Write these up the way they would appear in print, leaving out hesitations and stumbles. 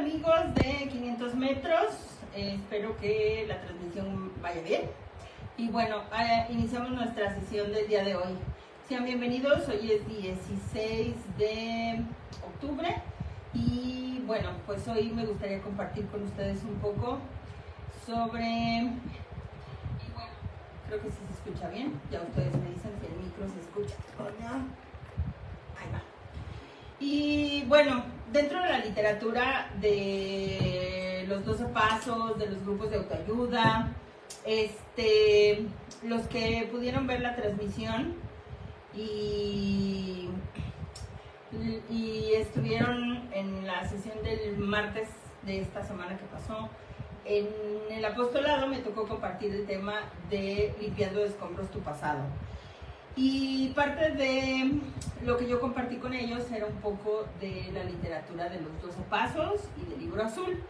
amigos de 500 metros? Espero que la transmisión vaya bien. Y bueno, iniciamos nuestra sesión del día de hoy. Sean bienvenidos, hoy es 16 de octubre y bueno, pues hoy me gustaría compartir con ustedes un poco sobre... Y bueno, creo que sí se escucha bien, ya ustedes me dicen si el micro se escucha. Ahí va. Y bueno, dentro de la literatura de los 12 pasos, de los grupos de autoayuda, los que pudieron ver la transmisión y estuvieron en la sesión del martes de esta semana que pasó, en el apostolado me tocó compartir el tema de limpiando de escombros tu pasado. Y parte de lo que yo compartí con ellos era un poco de la literatura de los 12 pasos y del libro azul.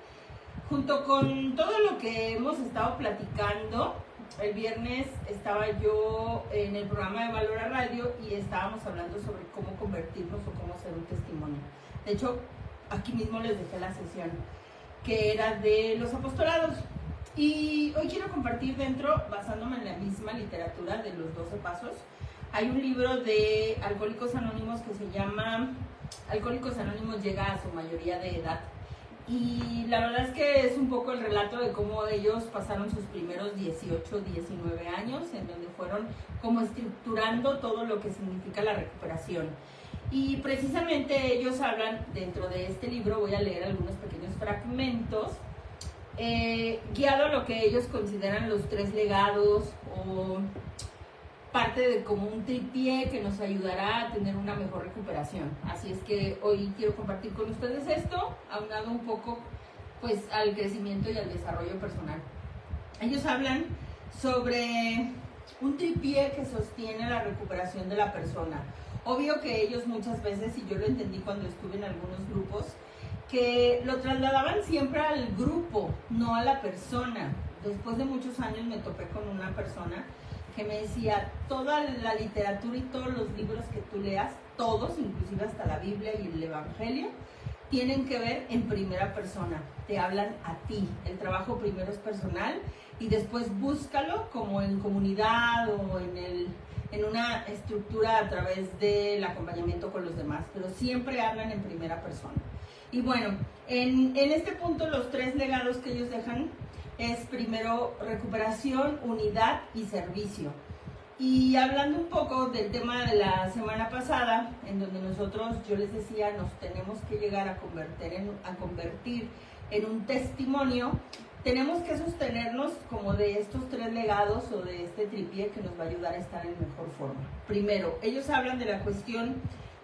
Junto con todo lo que hemos estado platicando, el viernes estaba yo en el programa de Valora Radio y estábamos hablando sobre cómo convertirnos o cómo hacer un testimonio. De hecho, aquí mismo les dejé la sesión, que era de los apostolados. Y hoy quiero compartir dentro, basándome en la misma literatura de los 12 pasos, hay un libro de Alcohólicos Anónimos que se llama Alcohólicos Anónimos llega a su mayoría de edad. Y la verdad es que es un poco el relato de cómo ellos pasaron sus primeros 18, 19 años, en donde fueron como estructurando todo lo que significa la recuperación. Y precisamente ellos hablan, dentro de este libro, voy a leer algunos pequeños fragmentos, guiado a lo que ellos consideran los 3 legados o parte de como un tripié que nos ayudará a tener una mejor recuperación. Así es que hoy quiero compartir con ustedes esto, aunado un poco pues al crecimiento y al desarrollo personal. Ellos hablan sobre un tripié que sostiene la recuperación de la persona. Obvio que ellos muchas veces, y yo lo entendí cuando estuve en algunos grupos, que lo trasladaban siempre al grupo, no a la persona. Después de muchos años me topé con una persona que me decía, toda la literatura y todos los libros que tú leas, todos, inclusive hasta la Biblia y el Evangelio, tienen que ver en primera persona, te hablan a ti, el trabajo primero es personal y después búscalo como en comunidad o en una estructura a través del acompañamiento con los demás, pero siempre hablan en primera persona. Y bueno, en este punto los 3 legados que ellos dejan es primero recuperación, unidad y servicio. Y hablando un poco del tema de la semana pasada, en donde nosotros, yo les decía, nos tenemos que llegar a convertir en un testimonio, tenemos que sostenernos como de estos 3 legados o de este tripié que nos va a ayudar a estar en mejor forma. Primero, ellos hablan de la cuestión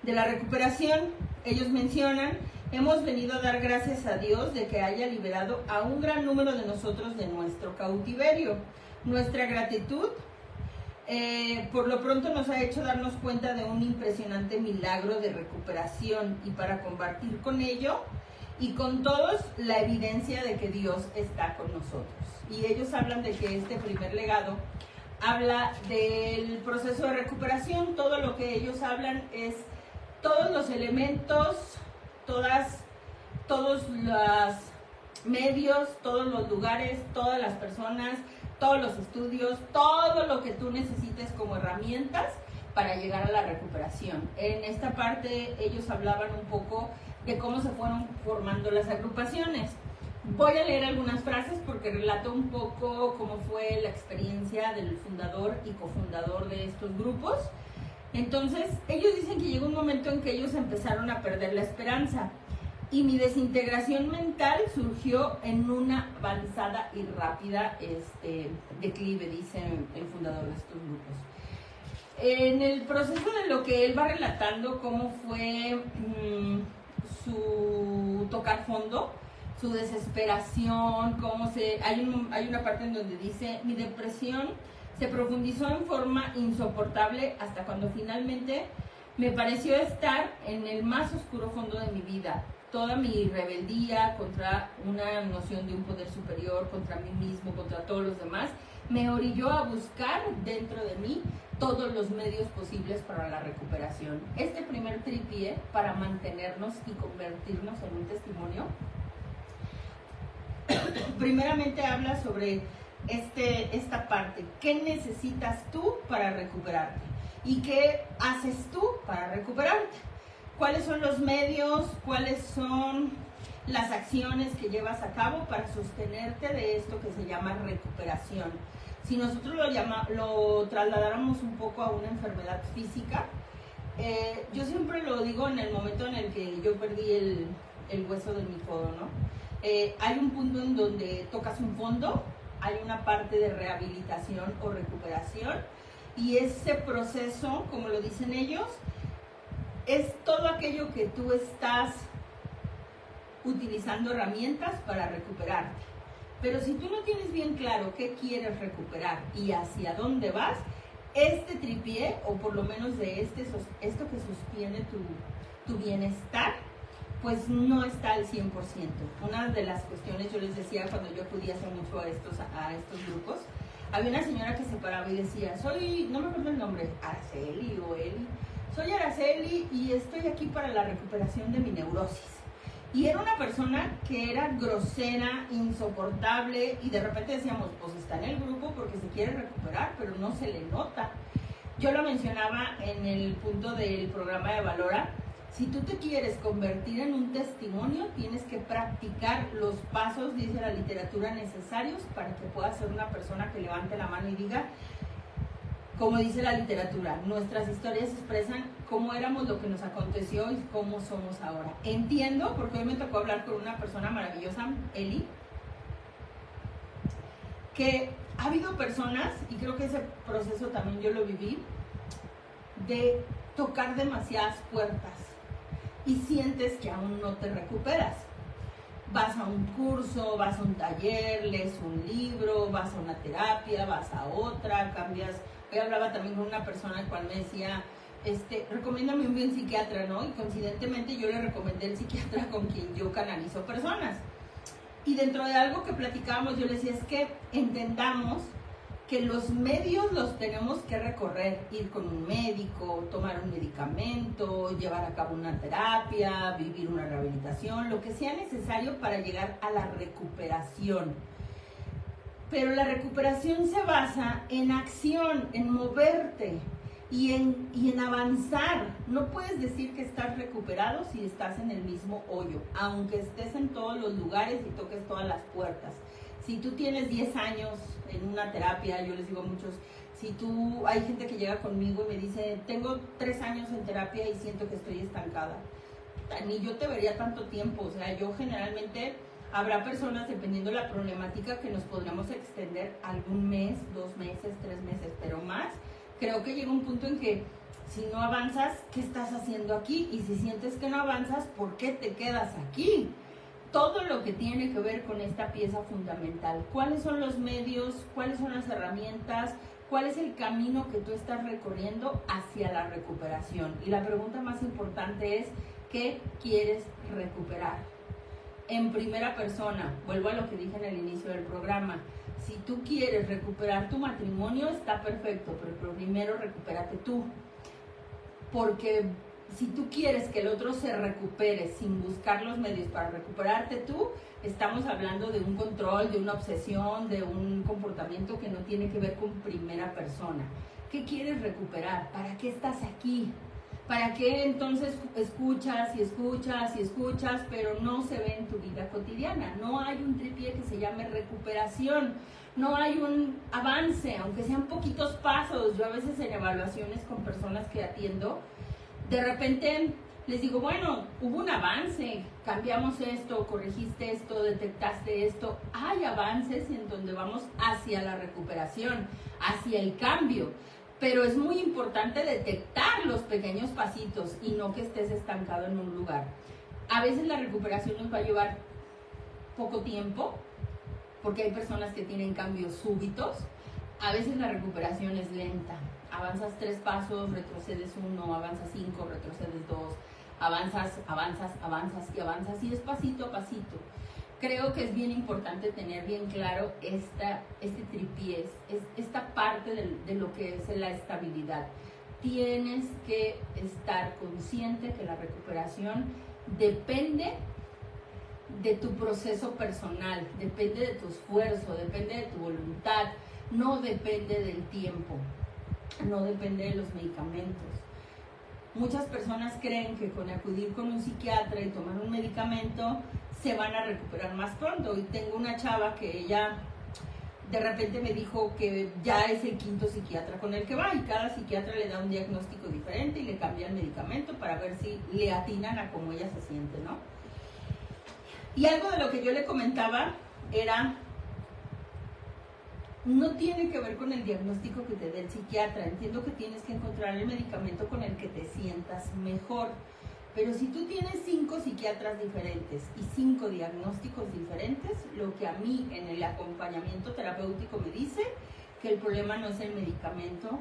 de la recuperación. Ellos mencionan, hemos venido a dar gracias a Dios de que haya liberado a un gran número de nosotros de nuestro cautiverio. Nuestra gratitud por lo pronto nos ha hecho darnos cuenta de un impresionante milagro de recuperación y para compartir con ello y con todos la evidencia de que Dios está con nosotros. Y ellos hablan de que este primer legado habla del proceso de recuperación. Todo lo que ellos hablan es todos los elementos, todos los medios, todos los lugares, todas las personas, todos los estudios, todo lo que tú necesites como herramientas para llegar a la recuperación. En esta parte ellos hablaban un poco de cómo se fueron formando las agrupaciones. Voy a leer algunas frases porque relato un poco cómo fue la experiencia del fundador y cofundador de estos grupos. Entonces, ellos dicen que llegó un momento en que ellos empezaron a perder la esperanza y mi desintegración mental surgió en una avanzada y rápida declive, dice el fundador de estos grupos. En el proceso de lo que él va relatando, cómo fue su tocar fondo, su desesperación, hay una parte en donde dice, mi depresión se profundizó en forma insoportable hasta cuando finalmente me pareció estar en el más oscuro fondo de mi vida. Toda mi rebeldía contra una noción de un poder superior, contra mí mismo, contra todos los demás, me orilló a buscar dentro de mí todos los medios posibles para la recuperación. Este primer tripié para mantenernos y convertirnos en un testimonio primeramente habla sobre esta parte. ¿Qué necesitas tú para recuperarte? ¿Y qué haces tú para recuperarte? ¿Cuáles son los medios? ¿Cuáles son las acciones que llevas a cabo para sostenerte de esto que se llama recuperación? Si nosotros lo trasladáramos un poco a una enfermedad física, yo siempre lo digo en el momento en el que yo perdí el hueso de mi codo, ¿no? Hay un punto en donde tocas un fondo, hay una parte de rehabilitación o recuperación, y ese proceso, como lo dicen ellos, es todo aquello que tú estás utilizando herramientas para recuperarte. Pero si tú no tienes bien claro qué quieres recuperar y hacia dónde vas, este tripié, o por lo menos de esto que sostiene tu bienestar, pues no está al 100%. Una de las cuestiones, yo les decía cuando yo acudía hace mucho a estos grupos, había una señora que se paraba y decía, no me acuerdo el nombre, Araceli o Eli, soy Araceli y estoy aquí para la recuperación de mi neurosis. Y era una persona que era grosera, insoportable, y de repente decíamos, pues está en el grupo porque se quiere recuperar, pero no se le nota. Yo lo mencionaba en el punto del programa de Valora. Si tú te quieres convertir en un testimonio, tienes que practicar los pasos, dice la literatura, necesarios para que puedas ser una persona que levante la mano y diga, como dice la literatura, nuestras historias expresan cómo éramos, lo que nos aconteció y cómo somos ahora. Entiendo, porque hoy me tocó hablar con una persona maravillosa, Eli, que ha habido personas, y creo que ese proceso también yo lo viví, de tocar demasiadas puertas y sientes que aún no te recuperas. Vas a un curso, vas a un taller, lees un libro, vas a una terapia, vas a otra, cambias. Hoy hablaba también con una persona al cual me decía, recomiéndame un buen psiquiatra, ¿no? Y coincidentemente yo le recomendé el psiquiatra con quien yo canalizo personas. Y dentro de algo que platicábamos, yo le decía, es que entendamos que los medios los tenemos que recorrer, ir con un médico, tomar un medicamento, llevar a cabo una terapia, vivir una rehabilitación, lo que sea necesario para llegar a la recuperación. Pero la recuperación se basa en acción, en moverte y en avanzar. No puedes decir que estás recuperado si estás en el mismo hoyo, aunque estés en todos los lugares y toques todas las puertas. Si tú tienes 10 años en una terapia, yo les digo a muchos, hay gente que llega conmigo y me dice, tengo 3 años en terapia y siento que estoy estancada. Ni yo te vería tanto tiempo, o sea, yo generalmente, habrá personas, dependiendo de la problemática, que nos podríamos extender algún mes, 2 meses, 3 meses, pero más. Creo que llega un punto en que si no avanzas, ¿qué estás haciendo aquí? Y si sientes que no avanzas, ¿por qué te quedas aquí? Todo lo que tiene que ver con esta pieza fundamental. ¿Cuáles son los medios? ¿Cuáles son las herramientas? ¿Cuál es el camino que tú estás recorriendo hacia la recuperación? Y la pregunta más importante es, ¿qué quieres recuperar? En primera persona, vuelvo a lo que dije en el inicio del programa, si tú quieres recuperar tu matrimonio, está perfecto, pero primero recupérate tú. Porque si tú quieres que el otro se recupere sin buscar los medios para recuperarte tú, estamos hablando de un control, de una obsesión, de un comportamiento que no tiene que ver con primera persona. ¿Qué quieres recuperar? ¿Para qué estás aquí? ¿Para qué entonces escuchas y escuchas y escuchas, pero no se ve en tu vida cotidiana? No hay un tripié que se llame recuperación, no hay un avance, aunque sean poquitos pasos. Yo a veces en evaluaciones con personas que atiendo, de repente les digo, bueno, hubo un avance, cambiamos esto, corregiste esto, detectaste esto. Hay avances en donde vamos hacia la recuperación, hacia el cambio. Pero es muy importante detectar los pequeños pasitos y no que estés estancado en un lugar. A veces la recuperación nos va a llevar poco tiempo, porque hay personas que tienen cambios súbitos. A veces la recuperación es lenta. Avanzas 3 pasos, retrocedes 1, avanzas 5, retrocedes 2, avanzas y es pasito a pasito. Creo que es bien importante tener bien claro este tripié, esta parte de lo que es la estabilidad. Tienes que estar consciente que la recuperación depende de tu proceso personal, depende de tu esfuerzo, depende de tu voluntad, no depende del tiempo, no depende de los medicamentos. Muchas personas creen que con acudir con un psiquiatra y tomar un medicamento se van a recuperar más pronto. Y tengo una chava que ella de repente me dijo que ya es el 5º psiquiatra con el que va y cada psiquiatra le da un diagnóstico diferente y le cambia el medicamento para ver si le atinan a cómo ella se siente, ¿no? Y algo de lo que yo le comentaba era, no tiene que ver con el diagnóstico que te dé el psiquiatra. Entiendo que tienes que encontrar el medicamento con el que te sientas mejor. Pero si tú tienes 5 psiquiatras diferentes y 5 diagnósticos diferentes, lo que a mí en el acompañamiento terapéutico me dice que el problema no es el medicamento,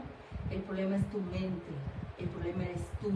el problema es tu mente, el problema eres tú.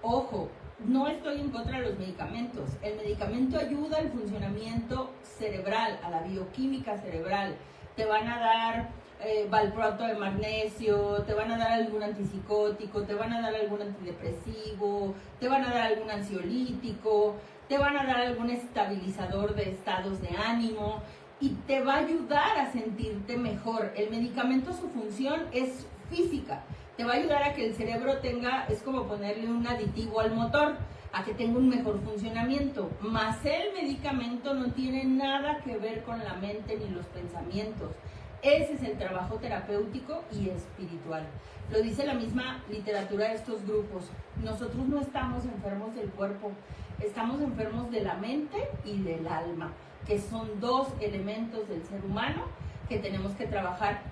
Ojo, no estoy en contra de los medicamentos. El medicamento ayuda al funcionamiento cerebral, a la bioquímica cerebral. Te van a dar valproato de magnesio, te van a dar algún antipsicótico, te van a dar algún antidepresivo, te van a dar algún ansiolítico, te van a dar algún estabilizador de estados de ánimo y te va a ayudar a sentirte mejor. El medicamento, su función es física. Te va a ayudar a que el cerebro tenga, es como ponerle un aditivo al motor, a que tenga un mejor funcionamiento. Mas el medicamento no tiene nada que ver con la mente ni los pensamientos. Ese es el trabajo terapéutico y espiritual. Lo dice la misma literatura de estos grupos. Nosotros no estamos enfermos del cuerpo, estamos enfermos de la mente y del alma, que son 2 elementos del ser humano que tenemos que trabajar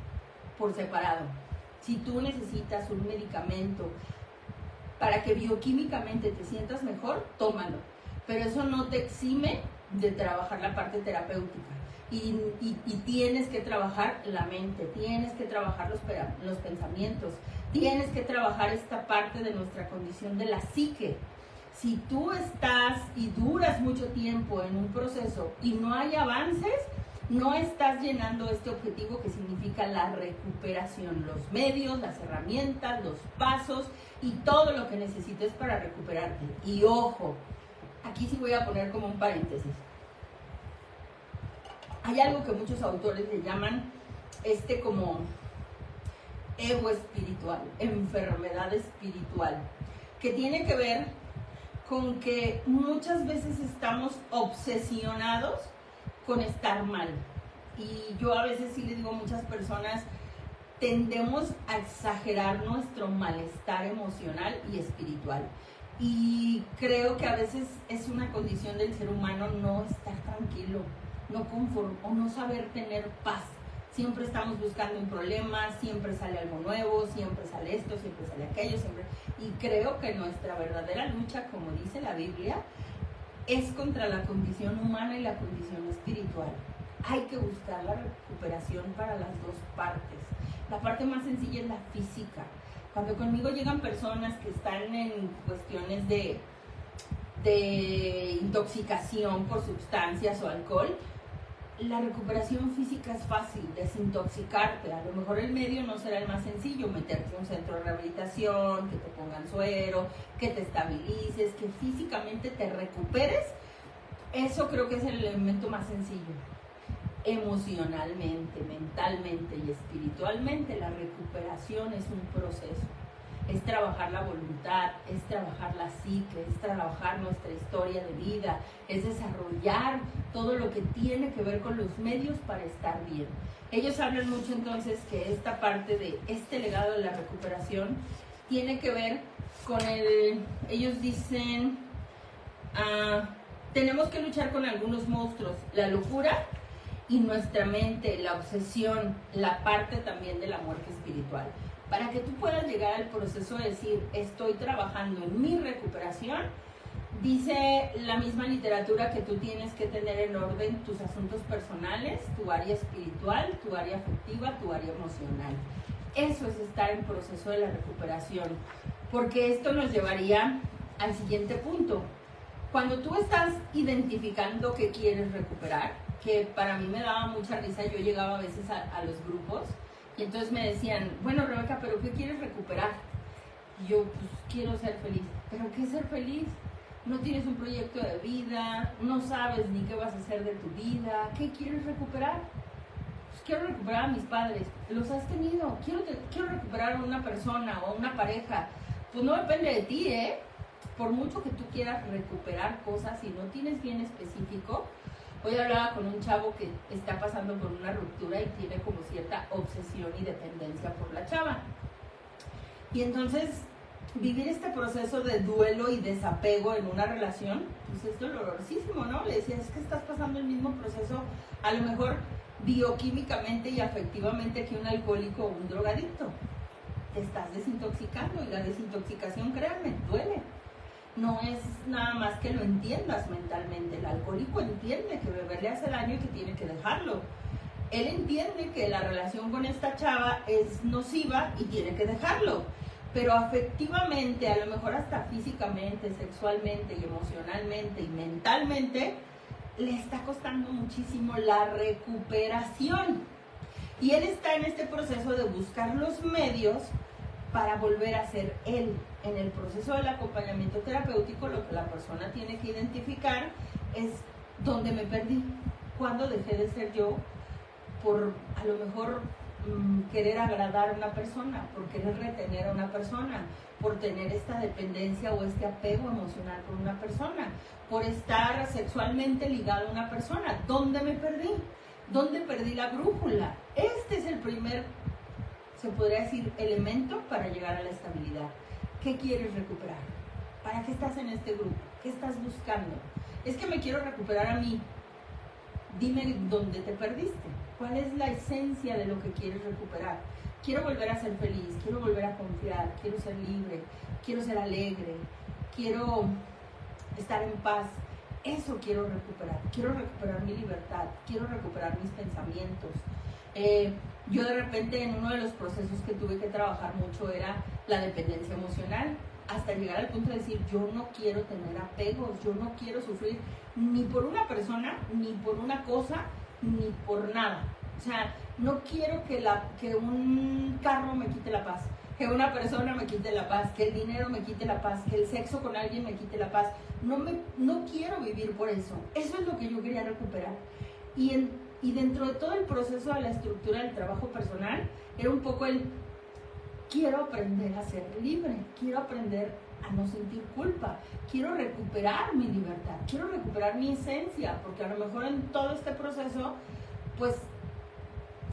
por separado. Si tú necesitas un medicamento para que bioquímicamente te sientas mejor, tómalo. Pero eso no te exime de trabajar la parte terapéutica. Y tienes que trabajar la mente, tienes que trabajar los pensamientos, tienes que trabajar esta parte de nuestra condición de la psique. Si tú estás y duras mucho tiempo en un proceso y no hay avances, no estás llenando este objetivo que significa la recuperación, los medios, las herramientas, los pasos y todo lo que necesites para recuperarte. Y ojo, aquí sí voy a poner como un paréntesis. Hay algo que muchos autores le llaman como ego espiritual, enfermedad espiritual, que tiene que ver con que muchas veces estamos obsesionados con estar mal. Y yo a veces sí les digo a muchas personas, tendemos a exagerar nuestro malestar emocional y espiritual. Y creo que a veces es una condición del ser humano no estar tranquilo, no conforme o no saber tener paz. Siempre estamos buscando un problema, siempre sale algo nuevo, siempre sale esto, siempre sale aquello, siempre. Y creo que nuestra verdadera lucha, como dice la Biblia, es contra la condición humana y la condición espiritual. Hay que buscar la recuperación para las 2 partes. La parte más sencilla es la física. Cuando conmigo llegan personas que están en cuestiones de intoxicación por sustancias o alcohol, la recuperación física es fácil, desintoxicarte. A lo mejor el medio no será el más sencillo, meterte en un centro de rehabilitación, que te pongan suero, que te estabilices, que físicamente te recuperes. Eso creo que es el elemento más sencillo. Emocionalmente, mentalmente y espiritualmente, la recuperación es un proceso. Es trabajar la voluntad, es trabajar la psique, es trabajar nuestra historia de vida, es desarrollar todo lo que tiene que ver con los medios para estar bien. Ellos hablan mucho entonces que esta parte de este legado de la recuperación tiene que ver con ellos dicen, tenemos que luchar con algunos monstruos, la locura y nuestra mente, la obsesión, la parte también de la muerte espiritual. Para que tú puedas llegar al proceso de decir, estoy trabajando en mi recuperación, dice la misma literatura que tú tienes que tener en orden tus asuntos personales, tu área espiritual, tu área afectiva, tu área emocional. Eso es estar en proceso de la recuperación, porque esto nos llevaría al siguiente punto. Cuando tú estás identificando que quieres recuperar, que para mí me daba mucha risa, yo llegaba a veces a los grupos, y entonces me decían, bueno, Rebeca, ¿pero qué quieres recuperar? Y yo, pues quiero ser feliz. ¿Pero qué es ser feliz? no tienes un proyecto de vida, no sabes ni qué vas a hacer de tu vida. ¿Qué quieres recuperar? Pues quiero recuperar a mis padres. ¿Los has tenido? Quiero recuperar a una persona o a una pareja. Pues no depende de ti, ¿eh? Por mucho que tú quieras recuperar cosas, si no tienes bien específico. Hoy hablaba con un chavo que está pasando por una ruptura y tiene como cierta obsesión y dependencia por la chava. Y entonces, vivir este proceso de duelo y desapego en una relación, pues es dolorosísimo, ¿no? Le decía, es que estás pasando el mismo proceso, a lo mejor bioquímicamente y afectivamente, que un alcohólico o un drogadicto. Te estás desintoxicando, y la desintoxicación, créanme, duele. No es nada más que lo entiendas mentalmente. El alcohólico entiende que beber le hace daño y que tiene que dejarlo. Él entiende que la relación con esta chava es nociva y tiene que dejarlo. Pero afectivamente, a lo mejor hasta físicamente, sexualmente y emocionalmente y mentalmente, le está costando muchísimo la recuperación. Y él está en este proceso de buscar los medios para volver a ser él. En el proceso del acompañamiento terapéutico, lo que la persona tiene que identificar es dónde me perdí, cuándo dejé de ser yo, por a lo mejor querer agradar a una persona, por querer retener a una persona, por tener esta dependencia o este apego emocional por una persona, por estar sexualmente ligado a una persona. ¿Dónde me perdí? ¿Dónde perdí la brújula? Este es el primer, se podría decir, elemento para llegar a la estabilidad. ¿Qué quieres recuperar? ¿Para qué estás en este grupo? ¿Qué estás buscando? Es que me quiero recuperar a mí. Dime dónde te perdiste. ¿Cuál es la esencia de lo que quieres recuperar? Quiero volver a ser feliz, quiero volver a confiar, quiero ser libre, quiero ser alegre, quiero estar en paz. Eso quiero recuperar mi libertad, quiero recuperar mis pensamientos. Yo de repente, en uno de los procesos que tuve que trabajar mucho, era la dependencia emocional, hasta llegar al punto de decir, yo no quiero tener apegos, yo no quiero sufrir ni por una persona, ni por una cosa, ni por nada. O sea, no quiero que un carro me quite la paz, que una persona me quite la paz, que el dinero me quite la paz, que el sexo con alguien me quite la paz. No quiero vivir por eso. Eso es lo que yo quería recuperar. Y dentro de todo el proceso de la estructura del trabajo personal, era un poco quiero aprender a ser libre, quiero aprender a no sentir culpa, quiero recuperar mi libertad, quiero recuperar mi esencia, porque a lo mejor en todo este proceso, pues,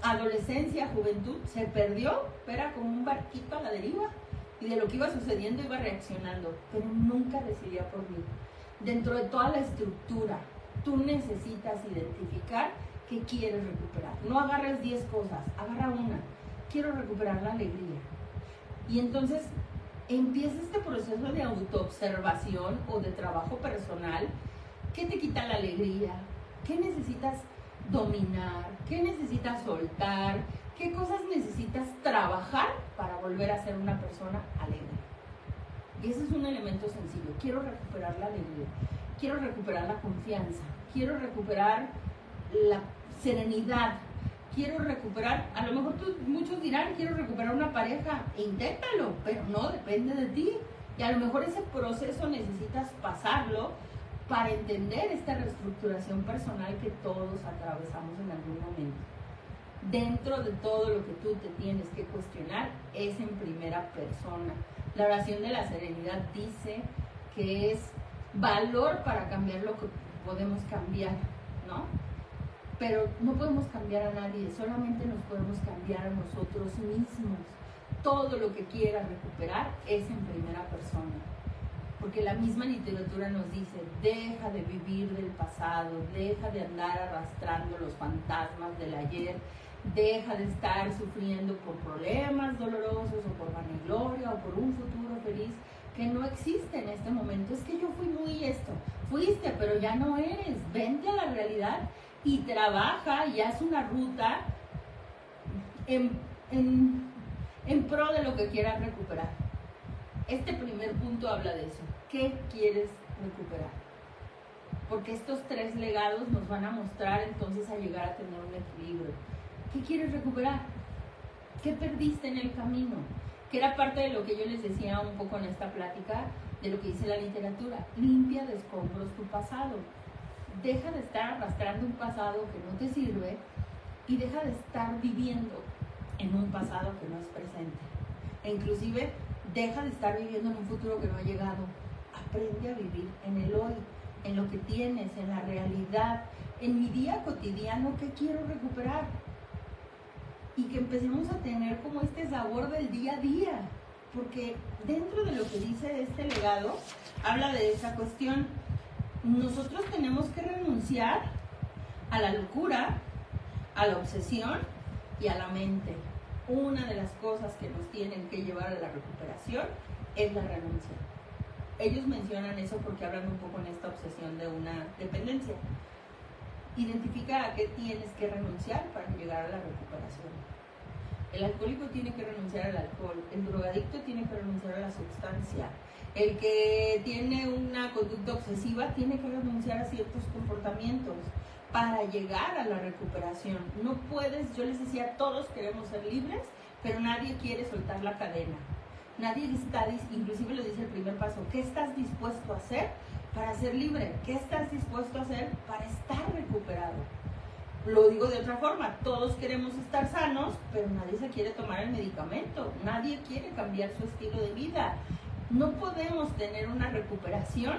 adolescencia, juventud, se perdió, era como un barquito a la deriva, y de lo que iba sucediendo iba reaccionando, pero nunca decidía por mí. Dentro de toda la estructura, tú necesitas identificar qué quieres recuperar. No agarres 10 cosas, agarra una. Quiero recuperar la alegría. Y entonces empieza este proceso de autoobservación o de trabajo personal. ¿Qué te quita la alegría? ¿Qué necesitas dominar? ¿Qué necesitas soltar? ¿Qué cosas necesitas trabajar para volver a ser una persona alegre? Y ese es un elemento sencillo. Quiero recuperar la alegría. Quiero recuperar la confianza. Quiero recuperar la serenidad. Quiero recuperar, a lo mejor muchos dirán, quiero recuperar una pareja. Inténtalo, pero no depende de ti. Y a lo mejor ese proceso necesitas pasarlo para entender esta reestructuración personal que todos atravesamos en algún momento. Dentro de todo lo que tú te tienes que cuestionar es en primera persona. La oración de la serenidad dice que es valor para cambiar lo que podemos cambiar, ¿no? Pero no podemos cambiar a nadie, solamente nos podemos cambiar a nosotros mismos. Todo lo que quieras recuperar es en primera persona. Porque la misma literatura nos dice, deja de vivir del pasado, deja de andar arrastrando los fantasmas del ayer, deja de estar sufriendo por problemas dolorosos o por vanagloria o por un futuro feliz que no existe en este momento. Es que yo fui muy esto, fuiste, pero ya no eres. Vente a la realidad y trabaja y haz una ruta en pro de lo que quieras recuperar. Este primer punto habla de eso. ¿Qué quieres recuperar? Porque estos 3 legados nos van a mostrar entonces a llegar a tener un equilibrio. ¿Qué quieres recuperar? ¿Qué perdiste en el camino? Que era parte de lo que yo les decía un poco en esta plática. de lo que dice la literatura. Limpia de escombros tu pasado. Deja de estar arrastrando un pasado que no te sirve y deja de estar viviendo en un pasado que no es presente. E inclusive, deja de estar viviendo en un futuro que no ha llegado. Aprende a vivir en el hoy, en lo que tienes, en la realidad, en mi día cotidiano que quiero recuperar. Y que empecemos a tener como este sabor del día a día. Porque dentro de lo que dice este legado, habla de esa cuestión. Nosotros tenemos que renunciar a la locura, a la obsesión y a la mente. Una de las cosas que nos tienen que llevar a la recuperación es la renuncia. Ellos mencionan eso porque hablan un poco en esta obsesión de una dependencia. Identifica a qué tienes que renunciar para llegar a la recuperación. El alcohólico tiene que renunciar al alcohol, el drogadicto tiene que renunciar a la sustancia, el que tiene una conducta obsesiva tiene que renunciar a ciertos comportamientos para llegar a la recuperación. No puedes, yo les decía, todos queremos ser libres, pero nadie quiere soltar la cadena. Nadie está, inclusive lo dice el primer paso, ¿qué estás dispuesto a hacer para ser libre? ¿Qué estás dispuesto a hacer para estar recuperado? Lo digo de otra forma, todos queremos estar sanos, pero nadie se quiere tomar el medicamento, nadie quiere cambiar su estilo de vida. No podemos tener una recuperación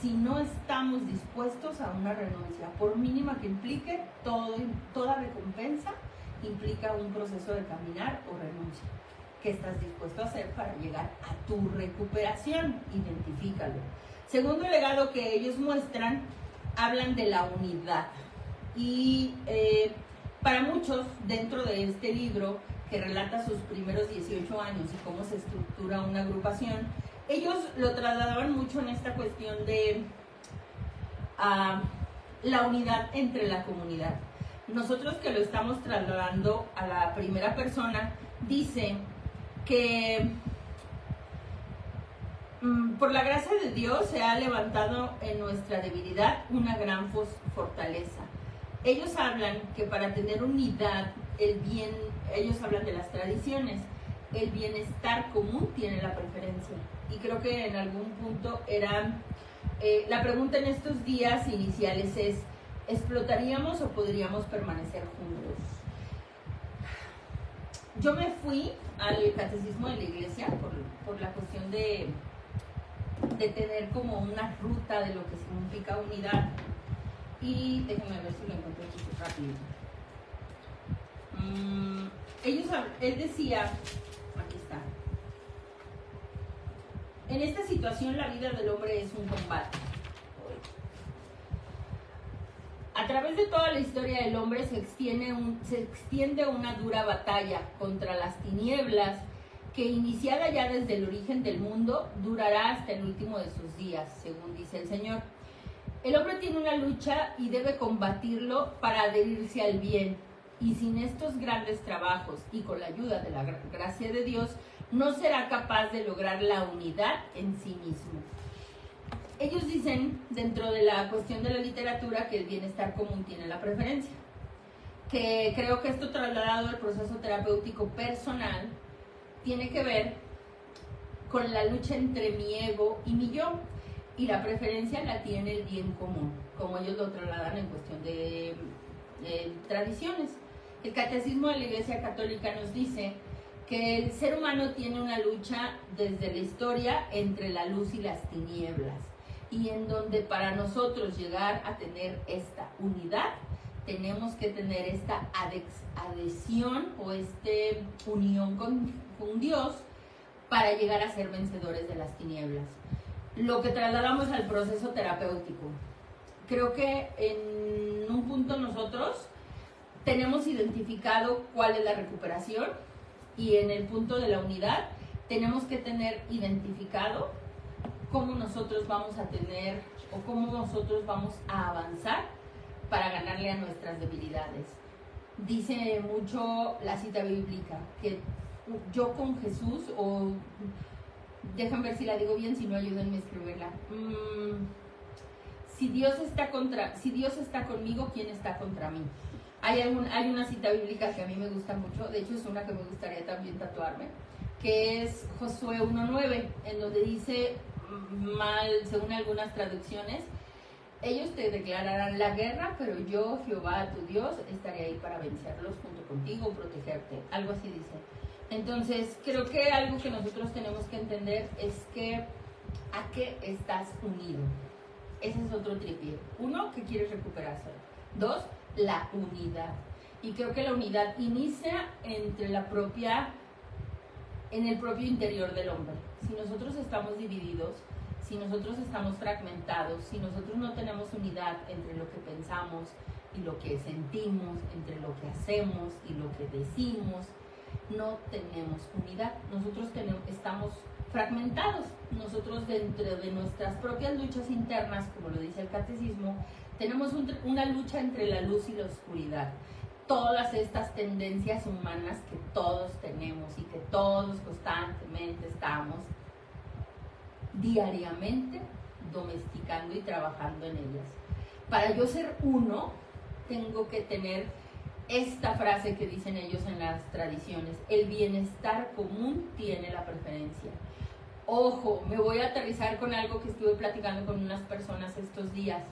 si no estamos dispuestos a una renuncia, por mínima que implique, toda recompensa implica un proceso de caminar o renuncia. ¿Qué estás dispuesto a hacer para llegar a tu recuperación? Identifícalo. Segundo legado que ellos muestran, hablan de la unidad. Y para muchos, dentro de este libro, que relata sus primeros 18 años y cómo se estructura una agrupación, ellos lo trasladaban mucho en esta cuestión de la unidad entre la comunidad. Nosotros que lo estamos trasladando a la primera persona, dice que por la gracia de Dios se ha levantado en nuestra debilidad una gran fortaleza. Ellos hablan que para tener unidad, ellos hablan de las tradiciones, el bienestar común tiene la preferencia. Y creo que en algún punto la pregunta en estos días iniciales es, ¿explotaríamos o podríamos permanecer juntos? Yo me fui al catecismo de la iglesia por la cuestión de tener como una ruta de lo que significa unidad. Y déjenme ver si lo encuentro aquí rápido. Él decía, aquí está, en esta situación la vida del hombre es un combate. A través de toda la historia del hombre se extiende una dura batalla contra las tinieblas que, iniciada ya desde el origen del mundo, durará hasta el último de sus días, según dice el Señor. El hombre tiene una lucha y debe combatirlo para adherirse al bien. Y sin estos grandes trabajos y con la ayuda de la gracia de Dios, no será capaz de lograr la unidad en sí mismo. Ellos dicen, dentro de la cuestión de la literatura, que el bienestar común tiene la preferencia. Que creo que esto trasladado al proceso terapéutico personal tiene que ver con la lucha entre mi ego y mi yo. Y la preferencia la tiene el bien común, como ellos lo trasladan en cuestión de tradiciones. El Catecismo de la Iglesia Católica nos dice que el ser humano tiene una lucha desde la historia entre la luz y las tinieblas, y en donde para nosotros llegar a tener esta unidad, tenemos que tener esta adhesión o unión con Dios para llegar a ser vencedores de las tinieblas. Lo que trasladamos al proceso terapéutico. Creo que en un punto nosotros tenemos identificado cuál es la recuperación, y en el punto de la unidad tenemos que tener identificado cómo nosotros vamos a tener o cómo nosotros vamos a avanzar para ganarle a nuestras debilidades. Dice mucho la cita bíblica que yo con Jesús, o dejan ver si la digo bien, si no ayúdenme a escribirla. Si Dios está conmigo, ¿quién está contra mí? Hay una cita bíblica que a mí me gusta mucho, de hecho es una que me gustaría también tatuarme, que es Josué 1:9, en donde dice, mal, según algunas traducciones, ellos te declararán la guerra, pero yo, Jehová, tu Dios, estaré ahí para vencerlos junto contigo, protegerte. Algo así dice. Entonces, creo que algo que nosotros tenemos que entender es que ¿a qué estás unido? Ese es otro tripié. Uno, que quieres recuperarse. Dos, la unidad. Y creo que la unidad inicia en el propio interior del hombre. Si nosotros estamos divididos, si nosotros estamos fragmentados, si nosotros no tenemos unidad entre lo que pensamos y lo que sentimos, entre lo que hacemos y lo que decimos, no tenemos unidad. Nosotros estamos fragmentados. Nosotros, dentro de nuestras propias luchas internas, como lo dice el catecismo, tenemos una lucha entre la luz y la oscuridad. Todas estas tendencias humanas que todos tenemos y que todos constantemente estamos diariamente domesticando y trabajando en ellas. Para yo ser uno, tengo que tener esta frase que dicen ellos en las tradiciones: el bienestar común tiene la preferencia. Ojo, me voy a aterrizar con algo que estuve platicando con unas personas estos días.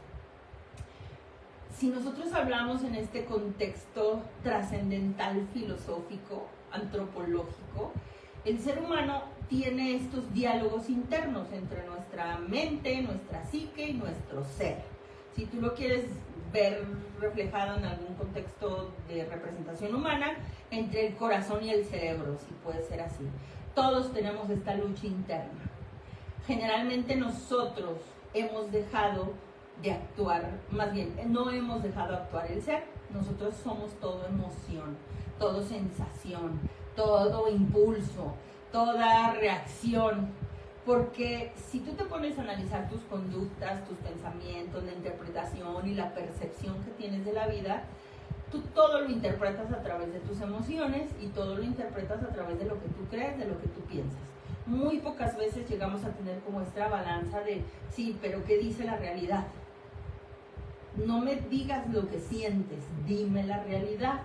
Si nosotros hablamos en este contexto trascendental, filosófico, antropológico, el ser humano tiene estos diálogos internos entre nuestra mente, nuestra psique y nuestro ser. Si tú lo quieres ver reflejado en algún contexto de representación humana, entre el corazón y el cerebro, si puede ser así. Todos tenemos esta lucha interna. Generalmente nosotros hemos dejado de actuar, más bien, no hemos dejado actuar el ser. Nosotros somos todo emoción, todo sensación, todo impulso, toda reacción, porque si tú te pones a analizar tus conductas, tus pensamientos, la interpretación y la percepción que tienes de la vida, tú todo lo interpretas a través de tus emociones y todo lo interpretas a través de lo que tú crees, de lo que tú piensas. Muy pocas veces llegamos a tener como esta balanza de, sí, pero ¿qué dice la realidad? No me digas lo que sientes, dime la realidad.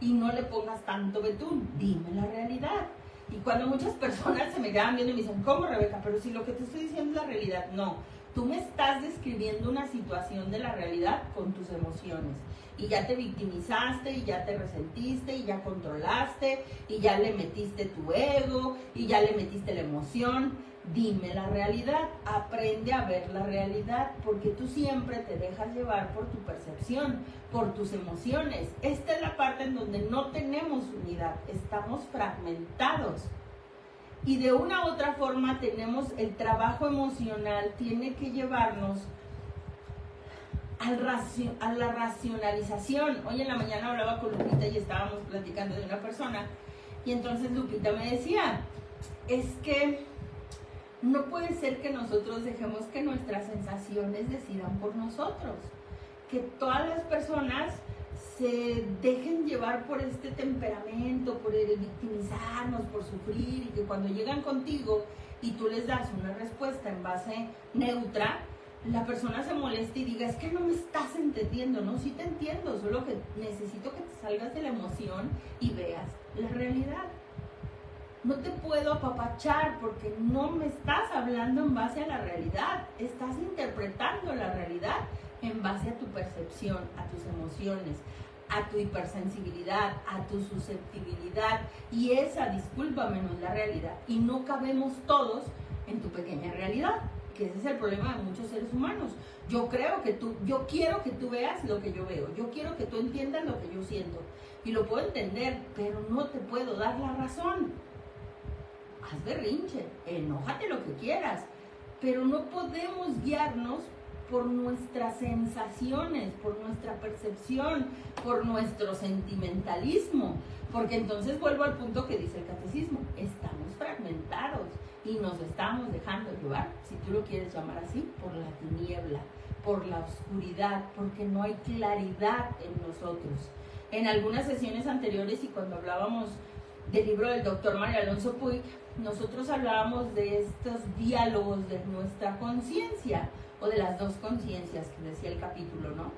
Y no le pongas tanto betún, dime la realidad. Y cuando muchas personas se me quedan viendo y me dicen, ¿cómo, Rebeca? Pero si lo que te estoy diciendo es la realidad. No, tú me estás describiendo una situación de la realidad con tus emociones. Y ya te victimizaste, y ya te resentiste, y ya controlaste, y ya le metiste tu ego, y ya le metiste la emoción. Dime la realidad, aprende a ver la realidad, porque tú siempre te dejas llevar por tu percepción, por tus emociones. Esta es la parte en donde no tenemos unidad, estamos fragmentados. Y de una u otra forma tenemos el trabajo emocional, tiene que llevarnos a la racionalización. Hoy en la mañana hablaba con Lupita y estábamos platicando de una persona, y entonces Lupita me decía, es que no puede ser que nosotros dejemos que nuestras sensaciones decidan por nosotros, que todas las personas se dejen llevar por este temperamento, por el victimizarnos, por sufrir, y que cuando llegan contigo y tú les das una respuesta en base neutra, la persona se molesta y diga, es que no me estás entendiendo. No, sí te entiendo, solo que necesito que te salgas de la emoción y veas la realidad. No te puedo apapachar porque no me estás hablando en base a la realidad. Estás interpretando la realidad en base a tu percepción, a tus emociones, a tu hipersensibilidad, a tu susceptibilidad. Y esa, discúlpame, no es la realidad. Y no cabemos todos en tu pequeña realidad, que ese es el problema de muchos seres humanos. Yo quiero que tú veas lo que yo veo. Yo quiero que tú entiendas lo que yo siento. Y lo puedo entender, pero no te puedo dar la razón. Haz berrinche, enójate lo que quieras, pero no podemos guiarnos por nuestras sensaciones, por nuestra percepción, por nuestro sentimentalismo, porque entonces vuelvo al punto que dice el catecismo, estamos fragmentados y nos estamos dejando llevar, si tú lo quieres llamar así, por la tiniebla, por la oscuridad, porque no hay claridad en nosotros. En algunas sesiones anteriores y cuando hablábamos del libro del doctor Mario Alonso Puig, nosotros hablábamos de estos diálogos de nuestra conciencia, o de las dos conciencias que decía el capítulo, ¿no?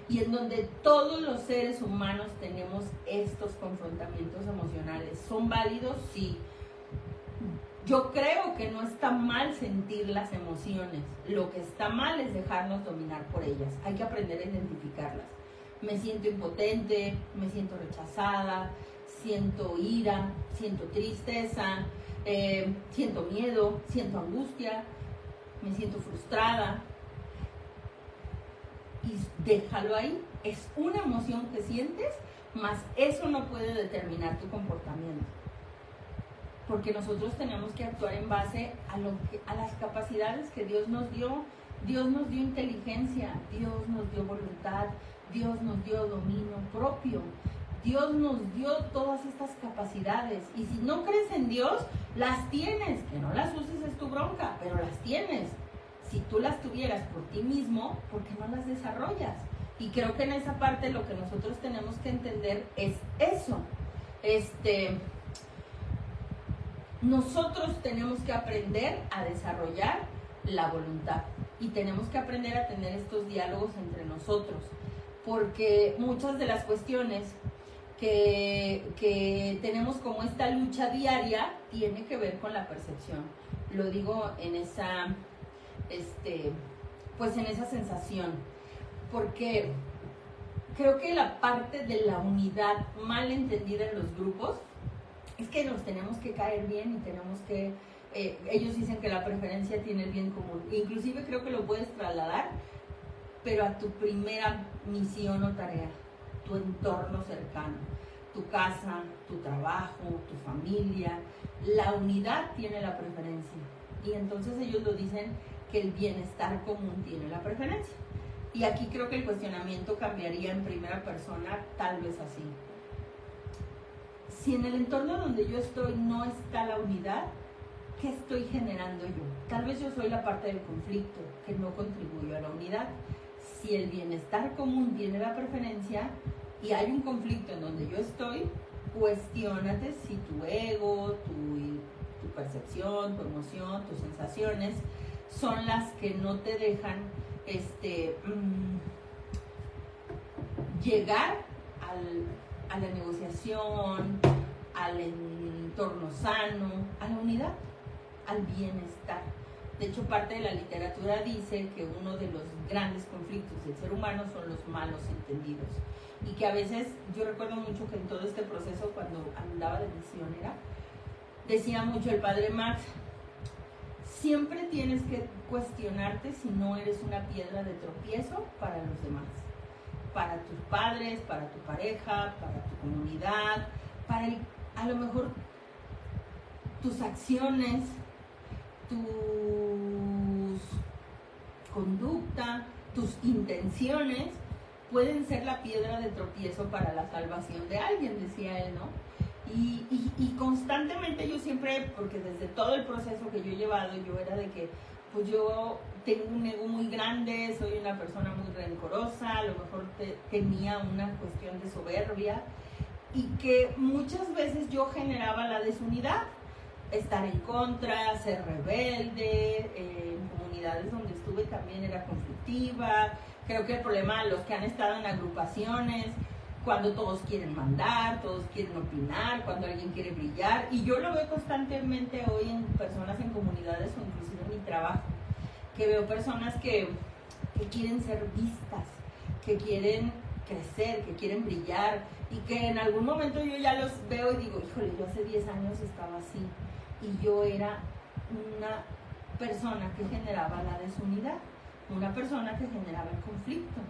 Y en donde todos los seres humanos tenemos estos confrontamientos emocionales. ¿Son válidos? Sí. Yo creo que no está mal sentir las emociones, lo que está mal es dejarnos dominar por ellas, hay que aprender a identificarlas. Me siento impotente, me siento rechazada, siento ira, siento tristeza, siento miedo, siento angustia, me siento frustrada. Y déjalo ahí, es una emoción que sientes, mas eso no puede determinar tu comportamiento. Porque nosotros tenemos que actuar en base a las capacidades que Dios nos dio. Dios nos dio inteligencia, Dios nos dio voluntad, Dios nos dio dominio propio. Dios nos dio todas estas capacidades. Y si no crees en Dios, las tienes. Que no las uses es tu bronca, pero las tienes. Si tú las tuvieras por ti mismo, ¿por qué no las desarrollas? Y creo que en esa parte lo que nosotros tenemos que entender es eso. Nosotros tenemos que aprender a desarrollar la voluntad y tenemos que aprender a tener estos diálogos entre nosotros, porque muchas de las cuestiones que tenemos como esta lucha diaria tiene que ver con la percepción. Lo digo en esa, pues en esa sensación, porque creo que la parte de la unidad mal entendida en los grupos es que nos tenemos que caer bien y tenemos que, ellos dicen que la preferencia tiene el bien común, inclusive creo que lo puedes trasladar, pero a tu primera misión o tarea, tu entorno cercano, tu casa, tu trabajo, tu familia, la unidad tiene la preferencia. Y entonces ellos lo dicen que el bienestar común tiene la preferencia. Y aquí creo que el cuestionamiento cambiaría en primera persona, tal vez así. Si en el entorno donde yo estoy no está la unidad, ¿qué estoy generando yo? Tal vez yo soy la parte del conflicto que no contribuyo a la unidad. Si el bienestar común tiene la preferencia y hay un conflicto en donde yo estoy, cuestiónate si tu ego, tu percepción, tu emoción, tus sensaciones son las que no te dejan llegar a la negociación, al entorno sano, a la unidad, al bienestar. De hecho, parte de la literatura dice que uno de los grandes conflictos del ser humano son los malos entendidos. Y que a veces, yo recuerdo mucho que en todo este proceso, cuando andaba de misionera, decía mucho el padre Max, siempre tienes que cuestionarte si no eres una piedra de tropiezo para los demás. Para tus padres, para tu pareja, para tu comunidad, para a lo mejor tus acciones, tus conducta, tus intenciones pueden ser la piedra de tropiezo para la salvación de alguien, decía él, ¿no? Y constantemente yo siempre, porque desde todo el proceso que yo he llevado, yo era de que, pues yo tengo un ego muy grande, soy una persona muy rencorosa, a lo mejor tenía una cuestión de soberbia, y que muchas veces yo generaba la desunidad, estar en contra, ser rebelde, en comunidades donde estuve también era conflictiva. Creo que el problema de los que han estado en agrupaciones, cuando todos quieren mandar, todos quieren opinar, cuando alguien quiere brillar, y yo lo veo constantemente hoy en personas en comunidades o inclusive en mi trabajo, que veo personas que quieren ser vistas, que quieren crecer, que quieren brillar, y que en algún momento yo ya los veo y digo, híjole, yo hace 10 años estaba así, y yo era una persona que generaba la desunidad, una persona que generaba el conflicto.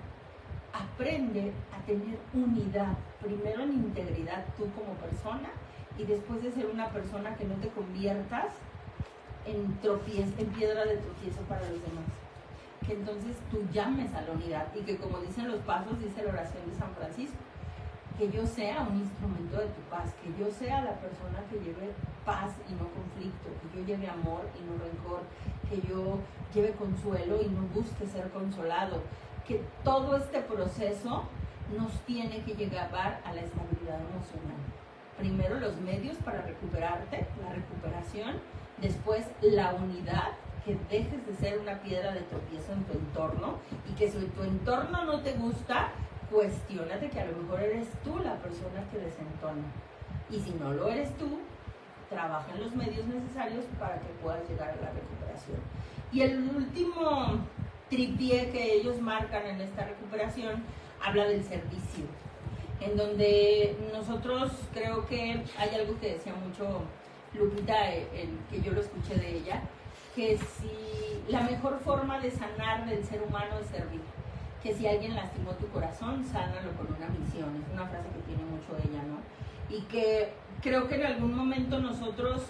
Aprende a tener unidad, primero en integridad tú como persona, y después de ser una persona que no te conviertas en piedra de tropiezo para los demás. Que entonces tú llames a la unidad, y que como dicen los pasos, dice la oración de San Francisco, que yo sea un instrumento de tu paz, que yo sea la persona que lleve paz y no conflicto, que yo lleve amor y no rencor, que yo lleve consuelo y no busque ser consolado, que todo este proceso nos tiene que llevar a la estabilidad emocional. Primero los medios para recuperarte, la recuperación, después la unidad, que dejes de ser una piedra de tropiezo en tu entorno, y que si tu entorno no te gusta, cuestiónate que a lo mejor eres tú la persona que desentona. Y si no lo eres tú, trabaja en los medios necesarios para que puedas llegar a la recuperación. Y el último tripié que ellos marcan en esta recuperación habla del servicio, en donde nosotros creo que hay algo que decía mucho Lupita, que yo lo escuché de ella, que si la mejor forma de sanar del ser humano es servir, que si alguien lastimó tu corazón, sánalo con una misión. Es una frase que tiene mucho ella, ¿no? Y que creo que en algún momento nosotros,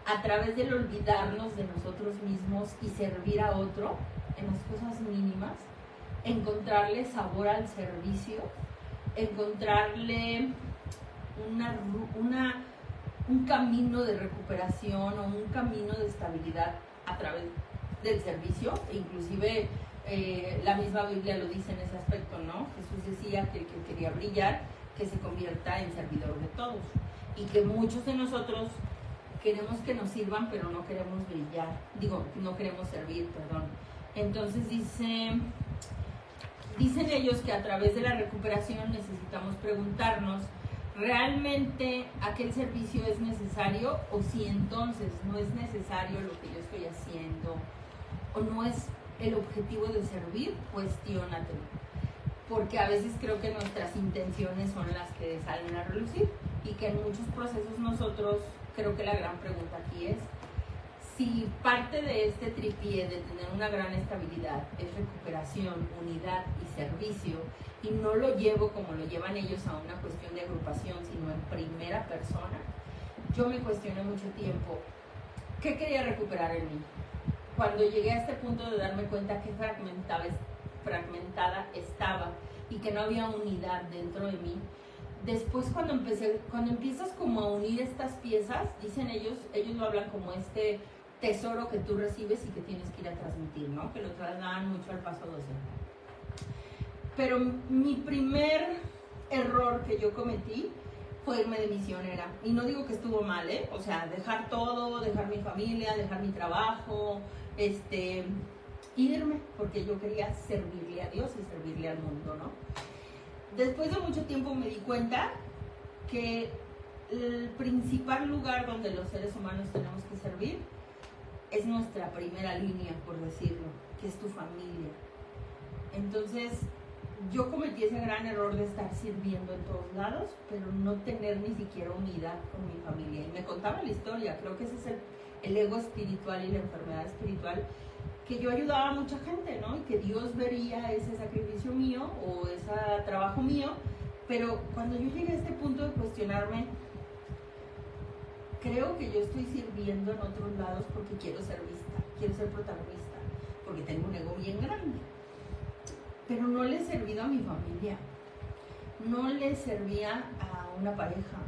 a través del olvidarnos de nosotros mismos y servir a otro en las cosas mínimas, encontrarle sabor al servicio, encontrarle un camino de recuperación o un camino de estabilidad a través del servicio. E inclusive la misma Biblia lo dice en ese aspecto, ¿no? Jesús decía que el que quería brillar, que se convierta en servidor de todos, y que muchos de nosotros queremos que nos sirvan, pero no queremos brillar, no queremos servir, perdón. Entonces dicen ellos que a través de la recuperación necesitamos preguntarnos, ¿realmente aquel servicio es necesario? O si entonces no es necesario lo que yo estoy haciendo, o no es el objetivo de servir, cuestiónatelo. Porque a veces creo que nuestras intenciones son las que salen a relucir, y que en muchos procesos nosotros, creo que la gran pregunta aquí es, si parte de este tripié de tener una gran estabilidad es recuperación, unidad y servicio, y no lo llevo como lo llevan ellos a una cuestión de agrupación, sino en primera persona, yo me cuestioné mucho tiempo, ¿qué quería recuperar en mí? Cuando llegué a este punto de darme cuenta que fragmentada estaba y que no había unidad dentro de mí, después cuando empiezas como a unir estas piezas, dicen ellos lo hablan como este tesoro que tú recibes y que tienes que ir a transmitir, ¿no? Que lo trasladan mucho al paso 12. Pero mi primer error que yo cometí fue irme de misionera. Y no digo que estuvo mal, ¿eh? O sea, dejar todo, dejar mi familia, dejar mi trabajo, irme, porque yo quería servirle a Dios y servirle al mundo, ¿no? Después de mucho tiempo me di cuenta que el principal lugar donde los seres humanos tenemos que servir es nuestra primera línea, por decirlo, que es tu familia. Entonces, yo cometí ese gran error de estar sirviendo en todos lados, pero no tener ni siquiera unidad con mi familia. Y me contaba la historia, creo que ese es el ego espiritual y la enfermedad espiritual, que yo ayudaba a mucha gente, ¿no? Y que Dios vería ese sacrificio mío o ese trabajo mío, pero cuando yo llegué a este punto de cuestionarme, creo que yo estoy sirviendo en otros lados porque quiero ser vista, quiero ser protagonista, porque tengo un ego bien grande. Pero no le he servido a mi familia, no le servía a una pareja,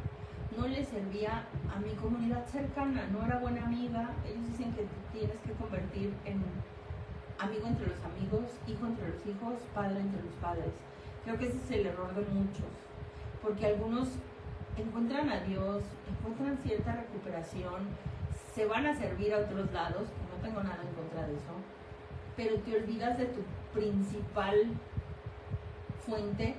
no le servía a mi comunidad cercana, no era buena amiga. Ellos dicen que te tienes que convertir en amigo entre los amigos, hijo entre los hijos, padre entre los padres. Creo que ese es el error de muchos, porque algunos encuentran a Dios, encuentran cierta recuperación, se van a servir a otros lados, que no tengo nada en contra de eso, pero te olvidas de tu principal fuente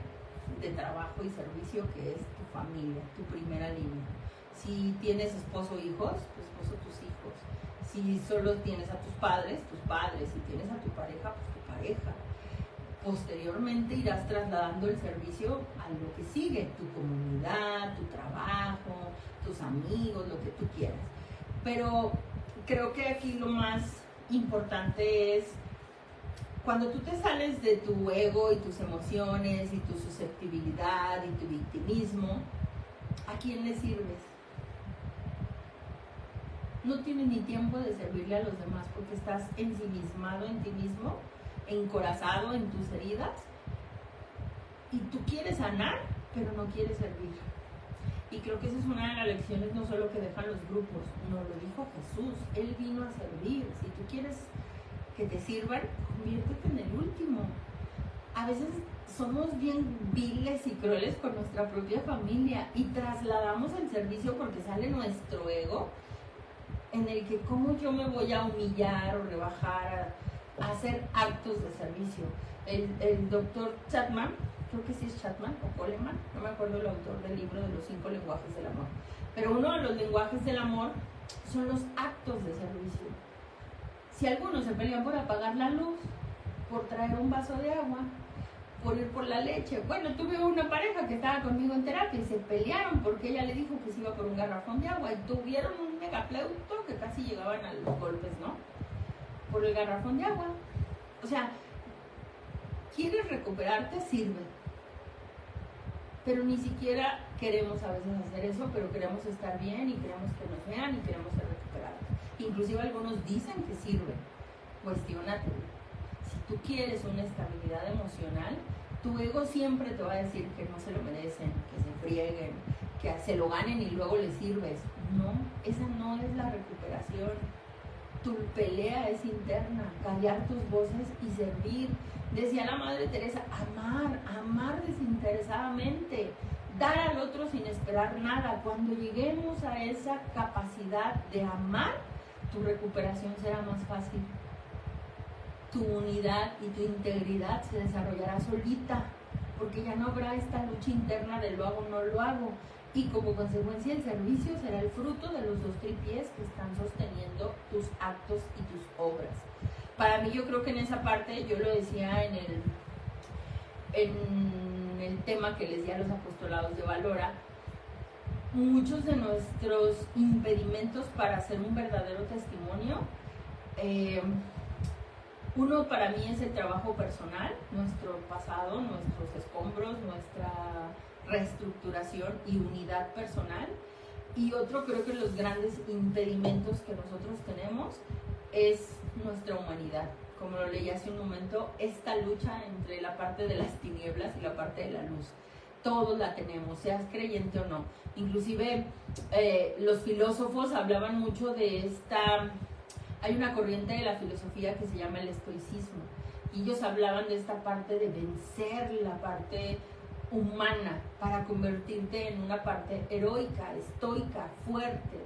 de trabajo y servicio, que es tu familia, tu primera línea. Si tienes esposo o hijos, tu esposo, tus hijos. Si solo tienes a tus padres, si tienes a tu pareja, pues tu pareja. Posteriormente irás trasladando el servicio a lo que sigue, tu comunidad, tu trabajo, tus amigos, lo que tú quieras. Pero creo que aquí lo más importante es, cuando tú te sales de tu ego y tus emociones y tu susceptibilidad y tu victimismo, ¿a quién le sirves? No tienes ni tiempo de servirle a los demás porque estás ensimismado en ti mismo, encorazado en tus heridas, y tú quieres sanar, pero no quieres servir. Y creo que esa es una de las lecciones no solo que dejan los grupos, nos lo dijo Jesús, Él vino a servir. Si tú quieres que te sirvan, conviértete en el último. A veces somos bien viles y crueles con nuestra propia familia y trasladamos el servicio porque sale nuestro ego, en el que cómo yo me voy a humillar o rebajar a hacer actos de servicio. El doctor Chapman creo que sí es Chapman o Coleman, no me acuerdo el autor del libro de los 5 lenguajes del amor, pero uno de los lenguajes del amor son los actos de servicio. Si algunos se pelean por apagar la luz, por traer un vaso de agua, por ir por la leche. Bueno, tuve una pareja que estaba conmigo en terapia y se pelearon porque ella le dijo que se iba por un garrafón de agua y tuvieron un megapleuto que casi llegaban a los golpes, ¿no? Por el garrafón de agua. O sea, quieres recuperarte, sirve. Pero ni siquiera queremos a veces hacer eso, pero queremos estar bien y queremos que nos vean y queremos ser recuperados. Inclusive algunos dicen que sirve. Cuestiónate. Si tú quieres una estabilidad emocional, tu ego siempre te va a decir que no se lo merecen, que se frieguen, que se lo ganen y luego les sirves. No, esa no es la recuperación. Tu pelea es interna, callar tus voces y servir. Decía la Madre Teresa, amar desinteresadamente, dar al otro sin esperar nada. Cuando lleguemos a esa capacidad de amar, tu recuperación será más fácil. Tu unidad y tu integridad se desarrollará solita, porque ya no habrá esta lucha interna de lo hago o no lo hago. Y como consecuencia el servicio será el fruto de los 2 tripiés que están sosteniendo tus actos y tus obras. Para mí, yo creo que en esa parte, yo lo decía en el tema que les di a los apostolados de Valora, muchos de nuestros impedimentos para hacer un verdadero testimonio, uno para mí es el trabajo personal, nuestro pasado, nuestros escombros, nuestra reestructuración y unidad personal. Y otro, creo que los grandes impedimentos que nosotros tenemos es nuestra humanidad. Como lo leí hace un momento, esta lucha entre la parte de las tinieblas y la parte de la luz. Todos la tenemos, seas creyente o no. Inclusive los filósofos hablaban mucho de esta... Hay una corriente de la filosofía que se llama el estoicismo. Y ellos hablaban de esta parte de vencer la parte humana para convertirte en una parte heroica, estoica, fuerte,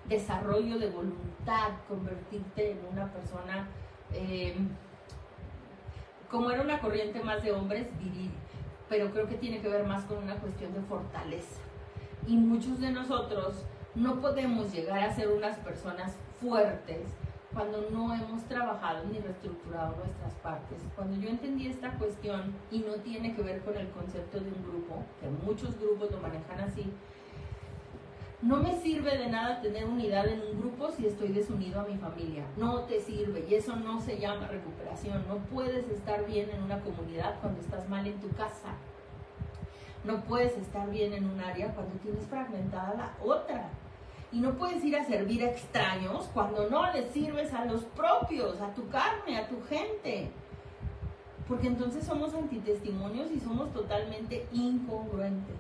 desarrollo de voluntad, convertirte en una persona, como era una corriente más de hombres, viril, pero creo que tiene que ver más con una cuestión de fortaleza. Y muchos de nosotros no podemos llegar a ser unas personas fuertes cuando no hemos trabajado ni reestructurado nuestras partes. Cuando yo entendí esta cuestión, y no tiene que ver con el concepto de un grupo, que muchos grupos lo manejan así, no me sirve de nada tener unidad en un grupo si estoy desunido a mi familia. No te sirve, y eso no se llama recuperación. No puedes estar bien en una comunidad cuando estás mal en tu casa. No puedes estar bien en un área cuando tienes fragmentada la otra. Y no puedes ir a servir a extraños cuando no les sirves a los propios, a tu carne, a tu gente. Porque entonces somos antitestimonios y somos totalmente incongruentes.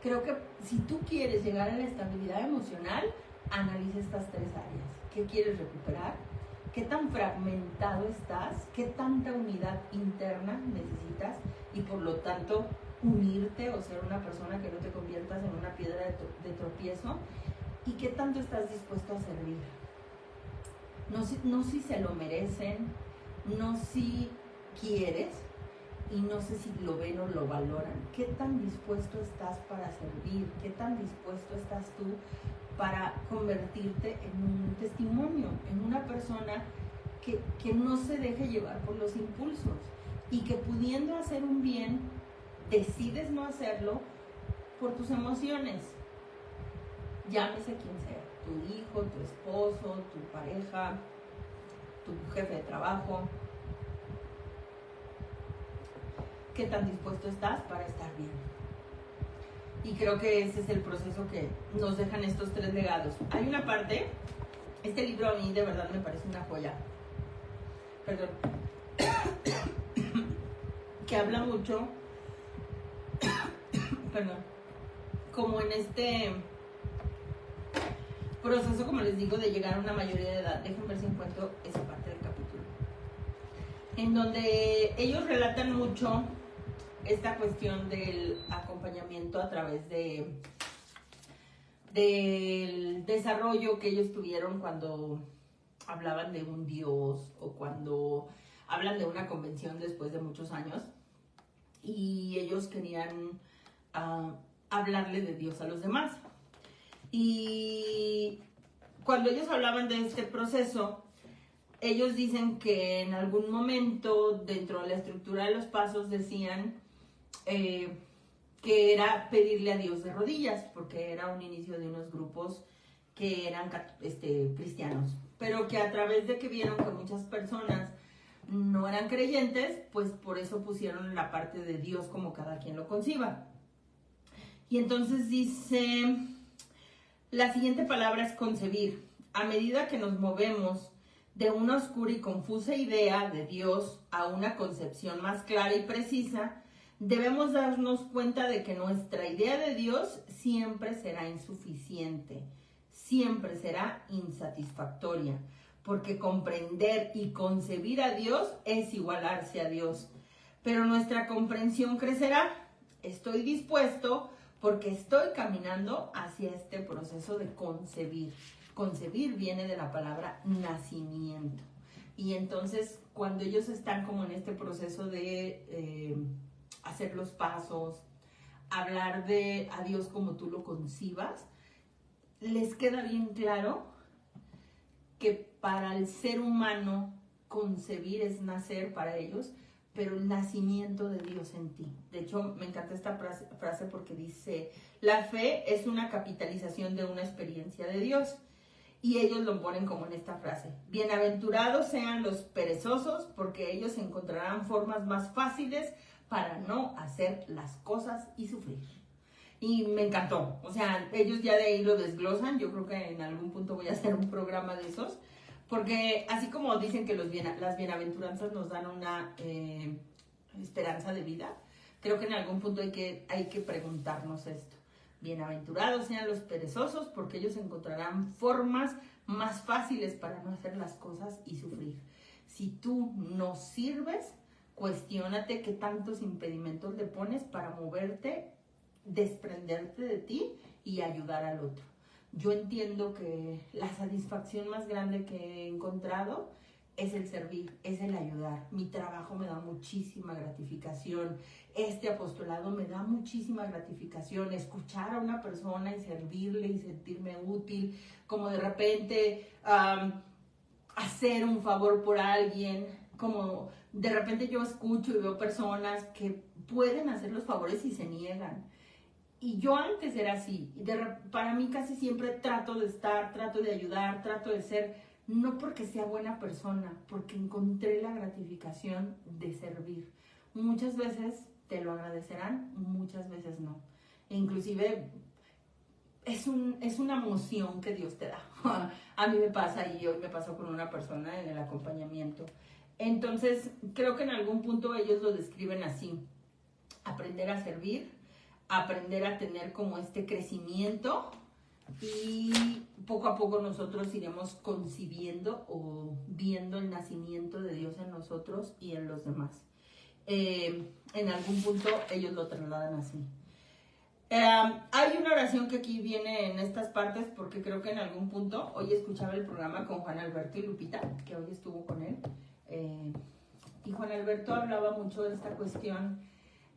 Creo que si tú quieres llegar a la estabilidad emocional, analiza estas 3 áreas. ¿Qué quieres recuperar? ¿Qué tan fragmentado estás? ¿Qué tanta unidad interna necesitas? Y por lo tanto, unirte o ser una persona que no te conviertas en una piedra de tropiezo. ¿Y qué tanto estás dispuesto a servir? No si se lo merecen, no si quieres, y no sé si lo ven o lo valoran. ¿Qué tan dispuesto estás para servir? ¿Qué tan dispuesto estás tú para convertirte en un testimonio, en una persona que no se deje llevar por los impulsos y que pudiendo hacer un bien, decides no hacerlo por tus emociones? Llámese quien sea, tu hijo, tu esposo, tu pareja, tu jefe de trabajo. ¿Qué tan dispuesto estás para estar bien? Y creo que ese es el proceso que nos dejan estos 3 legados. Hay una parte, este libro a mí de verdad me parece una joya, perdón, que habla mucho, perdón, como en este proceso, como les digo, de llegar a una mayoría de edad. Déjenme ver si encuentro esa parte del capítulo, en donde ellos relatan mucho esta cuestión del acompañamiento a través del desarrollo que ellos tuvieron cuando hablaban de un dios o cuando hablan de una convención después de muchos años. y ellos querían hablarle de Dios a los demás. Y cuando ellos hablaban de este proceso, ellos dicen que en algún momento dentro de la estructura de los pasos decían que era pedirle a Dios de rodillas, porque era un inicio de unos grupos que eran cristianos, pero que a través de que vieron que muchas personas no eran creyentes, pues por eso pusieron la parte de Dios como cada quien lo conciba. Y entonces dice, la siguiente palabra es concebir. A medida que nos movemos de una oscura y confusa idea de Dios a una concepción más clara y precisa, debemos darnos cuenta de que nuestra idea de Dios siempre será insuficiente, siempre será insatisfactoria, porque comprender y concebir a Dios es igualarse a Dios. Pero nuestra comprensión crecerá. Estoy dispuesto porque estoy caminando hacia este proceso de concebir. Concebir viene de la palabra nacimiento. Y entonces, cuando ellos están como en este proceso de hacer los pasos, hablar a Dios como tú lo concibas, les queda bien claro que para el ser humano concebir es nacer para ellos, pero el nacimiento de Dios en ti. De hecho, me encanta esta frase porque dice, la fe es una capitalización de una experiencia de Dios. Y ellos lo ponen como en esta frase, bienaventurados sean los perezosos, porque ellos encontrarán formas más fáciles para no hacer las cosas y sufrir. Y me encantó, o sea, ellos ya de ahí lo desglosan. Yo creo que en algún punto voy a hacer un programa de esos, porque así como dicen que las bienaventuranzas nos dan una esperanza de vida, creo que en algún punto hay que preguntarnos esto. Bienaventurados sean los perezosos, porque ellos encontrarán formas más fáciles para no hacer las cosas y sufrir. Si tú no sirves, cuestiónate qué tantos impedimentos le pones para moverte, desprenderte de ti y ayudar al otro. Yo entiendo que la satisfacción más grande que he encontrado es el servir, es el ayudar. Mi trabajo me da muchísima gratificación. Este apostolado me da muchísima gratificación. Escuchar a una persona y servirle y sentirme útil, como de repente hacer un favor por alguien, como de repente yo escucho y veo personas que pueden hacer los favores y se niegan. Y yo antes era así. Para mí casi siempre trato de ayudar, trato de ser, no porque sea buena persona, porque encontré la gratificación de servir. Muchas veces te lo agradecerán, muchas veces no. E inclusive es una emoción que Dios te da. A mí me pasa, y hoy me pasó con una persona en el acompañamiento. Entonces, creo que en algún punto ellos lo describen así: aprender a servir, aprender a tener como este crecimiento, y poco a poco nosotros iremos concibiendo o viendo el nacimiento de Dios en nosotros y en los demás. En algún punto ellos lo trasladan así. Hay una oración que aquí viene en estas partes, porque creo que en algún punto, hoy escuchaba el programa con Juan Alberto y Lupita, que hoy estuvo con él, y Juan Alberto hablaba mucho de esta cuestión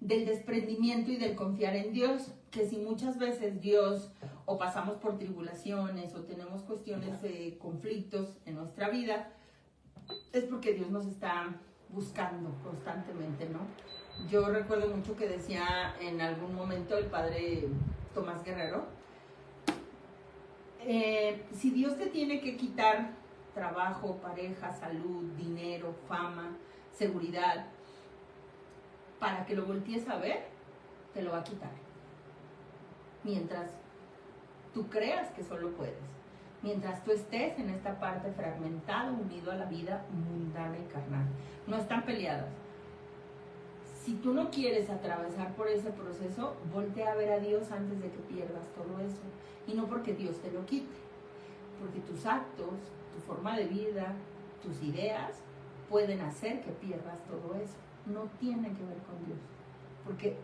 del desprendimiento y del confiar en Dios, que si muchas veces Dios, o pasamos por tribulaciones o tenemos cuestiones de conflictos en nuestra vida, es porque Dios nos está buscando constantemente, ¿no? Yo recuerdo mucho que decía en algún momento el padre Tomás Guerrero, si Dios te tiene que quitar trabajo, pareja, salud, dinero, fama, seguridad, para que lo voltees a ver, te lo va a quitar. Mientras tú creas que solo puedes. Mientras tú estés en esta parte fragmentada, unido a la vida mundana y carnal. No están peleadas. Si tú no quieres atravesar por ese proceso, voltea a ver a Dios antes de que pierdas todo eso. Y no porque Dios te lo quite. Porque tus actos, tu forma de vida, tus ideas pueden hacer que pierdas todo eso. No tiene que ver con Dios, porque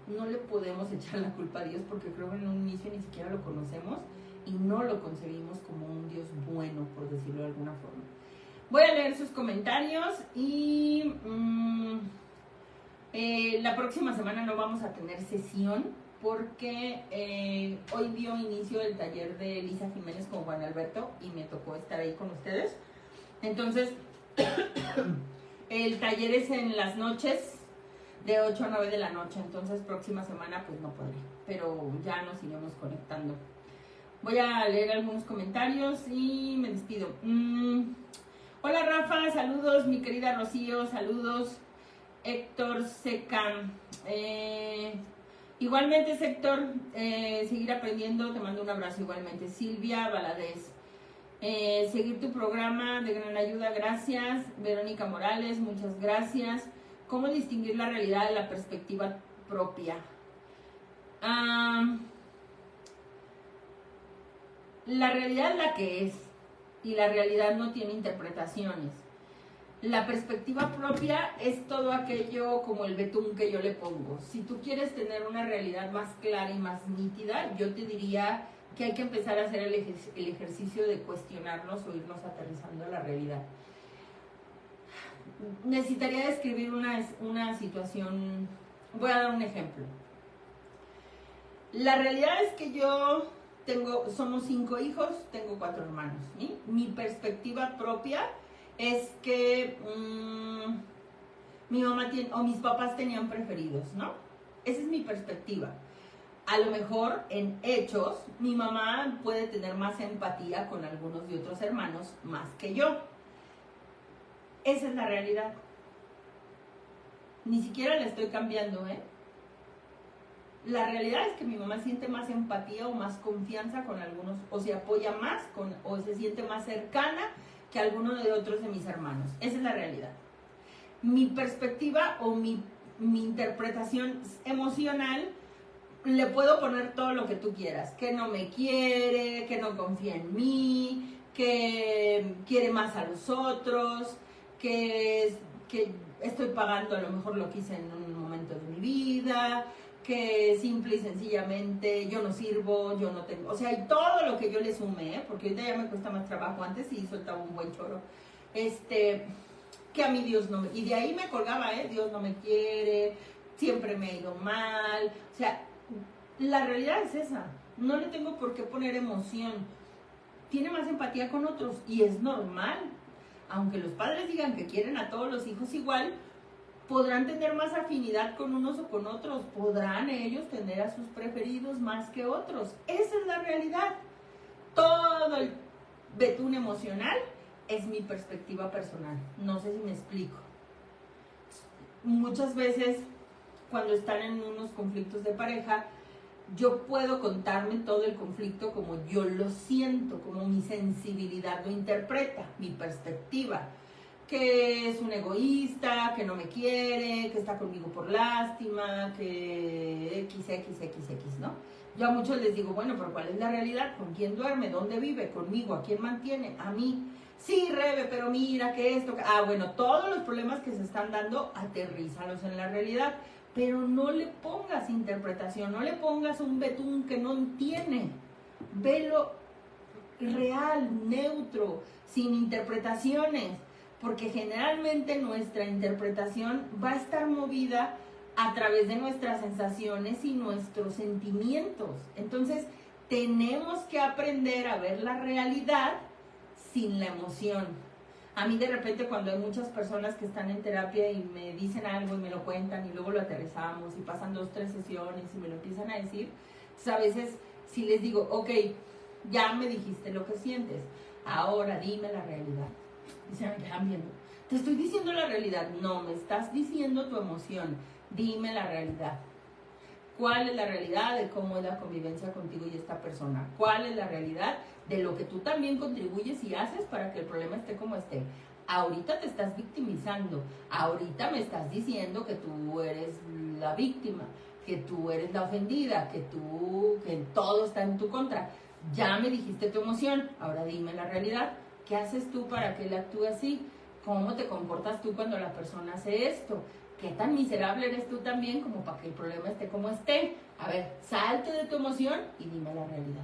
no le podemos echar la culpa a Dios, porque creo que en un inicio ni siquiera lo conocemos y no lo concebimos como un Dios bueno, por decirlo de alguna forma. Voy a leer sus comentarios y La próxima semana no vamos a tener sesión porque hoy dio inicio el taller de Elisa Jiménez con Juan Alberto y me tocó estar ahí con ustedes. Entonces, el taller es en las noches de 8 a 9 de la noche, entonces próxima semana pues no podré, pero ya nos iremos conectando. Voy a leer algunos comentarios y me despido. Hola Rafa, saludos, mi querida Rocío, saludos. Héctor Seca. Igualmente, Héctor, seguir aprendiendo, te mando un abrazo igualmente. Silvia Valadez. Seguir tu programa de gran ayuda, gracias. Verónica Morales, muchas gracias. ¿Cómo distinguir la realidad de la perspectiva propia? La realidad es la que es y la realidad no tiene interpretaciones. La perspectiva propia es todo aquello como el betún que yo le pongo. Si tú quieres tener una realidad más clara y más nítida, yo te diría que hay que empezar a hacer el ejercicio de cuestionarnos o irnos aterrizando a la realidad. Necesitaría describir una situación. Voy a dar un ejemplo. La realidad es que somos 5 hijos, tengo 4 hermanos, ¿sí? Mi perspectiva propia es que mi mamá o mis papás tenían preferidos, ¿no? Esa es mi perspectiva. A lo mejor en hechos mi mamá puede tener más empatía con algunos de otros hermanos más que yo. Esa es la realidad. Ni siquiera la estoy cambiando, ¿eh? La realidad es que mi mamá siente más empatía o más confianza con algunos, o se apoya más o se siente más cercana que alguno de otros de mis hermanos. Esa es la realidad. Mi perspectiva o mi interpretación emocional, le puedo poner todo lo que tú quieras. Que no me quiere, que no confía en mí, que quiere más a los otros, que estoy pagando a lo mejor lo que hice en un momento de mi vida, que simple y sencillamente yo no sirvo, yo no tengo, o sea, y todo lo que yo le sume, porque ahorita ya me cuesta más trabajo, antes sí soltaba un buen choro, que a mí Dios no me, y de ahí me colgaba, Dios no me quiere, siempre me ha ido mal, o sea, la realidad es esa, no le tengo por qué poner emoción, tiene más empatía con otros, y es normal, aunque los padres digan que quieren a todos los hijos igual, podrán tener más afinidad con unos o con otros, podrán ellos tener a sus preferidos más que otros. Esa es la realidad. Todo el betún emocional es mi perspectiva personal. No sé si me explico. Muchas veces, cuando están en unos conflictos de pareja, yo puedo contarme todo el conflicto como yo lo siento, como mi sensibilidad lo interpreta, mi perspectiva. Que es un egoísta, que no me quiere, que está conmigo por lástima, que XXXX, ¿no? Yo a muchos les digo, bueno, pero ¿cuál es la realidad? ¿Con quién duerme? ¿Dónde vive? ¿Conmigo? ¿A quién mantiene? A mí. Sí, Rebe, pero mira que esto... bueno, todos los problemas que se están dando, aterrízalos en la realidad. Pero no le pongas interpretación, no le pongas un betún que no tiene. Velo real, neutro, sin interpretaciones. Porque generalmente nuestra interpretación va a estar movida a través de nuestras sensaciones y nuestros sentimientos. Entonces, tenemos que aprender a ver la realidad sin la emoción. A mí de repente cuando hay muchas personas que están en terapia y me dicen algo y me lo cuentan y luego lo aterrizamos y pasan 2, 3 sesiones y me lo empiezan a decir, pues a veces si les digo, ok, ya me dijiste lo que sientes, ahora dime la realidad. Y se me quedan viendo. Te estoy diciendo la realidad. No, me estás diciendo tu emoción. Dime la realidad. ¿Cuál es la realidad de cómo es la convivencia contigo y esta persona? ¿Cuál es la realidad de lo que tú también contribuyes y haces para que el problema esté como esté? Ahorita te estás victimizando. Ahorita me estás diciendo que tú eres la víctima, que tú eres la ofendida, que todo está en tu contra. Ya me dijiste tu emoción. Ahora dime la realidad. ¿Qué haces tú para que él actúe así? ¿Cómo te comportas tú cuando la persona hace esto? ¿Qué tan miserable eres tú también como para que el problema esté como esté? A ver, salte de tu emoción y dime la realidad.